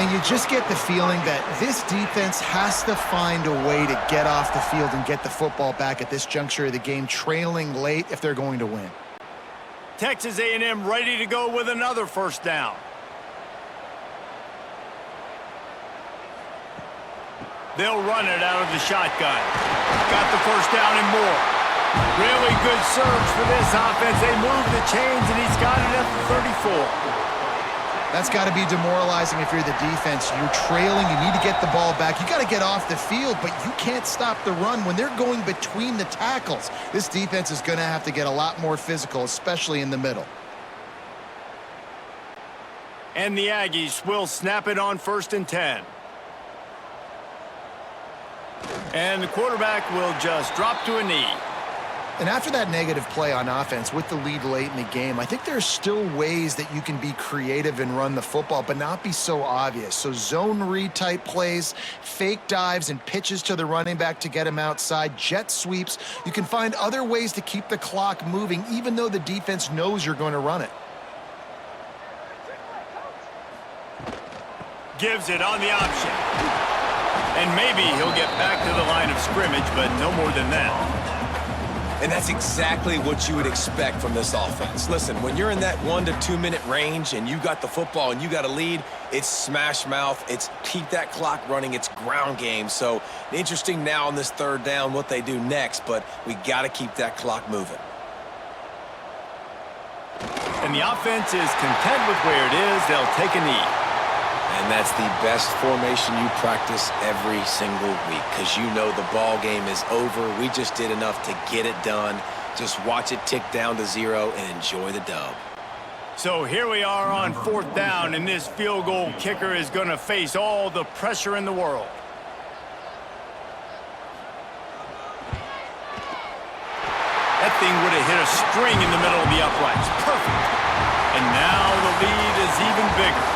And you just get the feeling that this defense has to find a way to get off the field and get the football back at this juncture of the game, trailing late if they're going to win. Texas A&M ready to go with another first down. They'll run it out of the shotgun. Got the first down and more. Really good surge for this offense. They move the chains, and he's got it at the 34. That's got to be demoralizing if you're the defense. You're trailing. You need to get the ball back. You got to get off the field, but you can't stop the run when they're going between the tackles. This defense is going to have to get a lot more physical, especially in the middle. And the Aggies will snap it on 1st and 10. And the quarterback will just drop to a knee. And after that negative play on offense with the lead late in the game, I think there's still ways that you can be creative and run the football, but not be so obvious. So zone read type plays, fake dives and pitches to the running back to get him outside, jet sweeps. You can find other ways to keep the clock moving, even though the defense knows you're going to run it. Gives it on the option. And maybe he'll get back to the line of scrimmage, but no more than that. And that's exactly what you would expect from this offense. Listen, when you're in that 1 to 2 minute range and you got the football and you got a lead, it's smash mouth, it's keep that clock running, it's ground game. So interesting now on this third down what they do next, but we got to keep that clock moving. And the offense is content with where it is. They'll take a knee. And that's the best formation you practice every single week because you know the ball game is over. We just did enough to get it done. Just watch it tick down to 0 and enjoy the dub. So here we are on 4th down, and this field goal kicker is going to face all the pressure in the world. That thing would have hit a string in the middle of the uprights. Perfect. And now the lead is even bigger.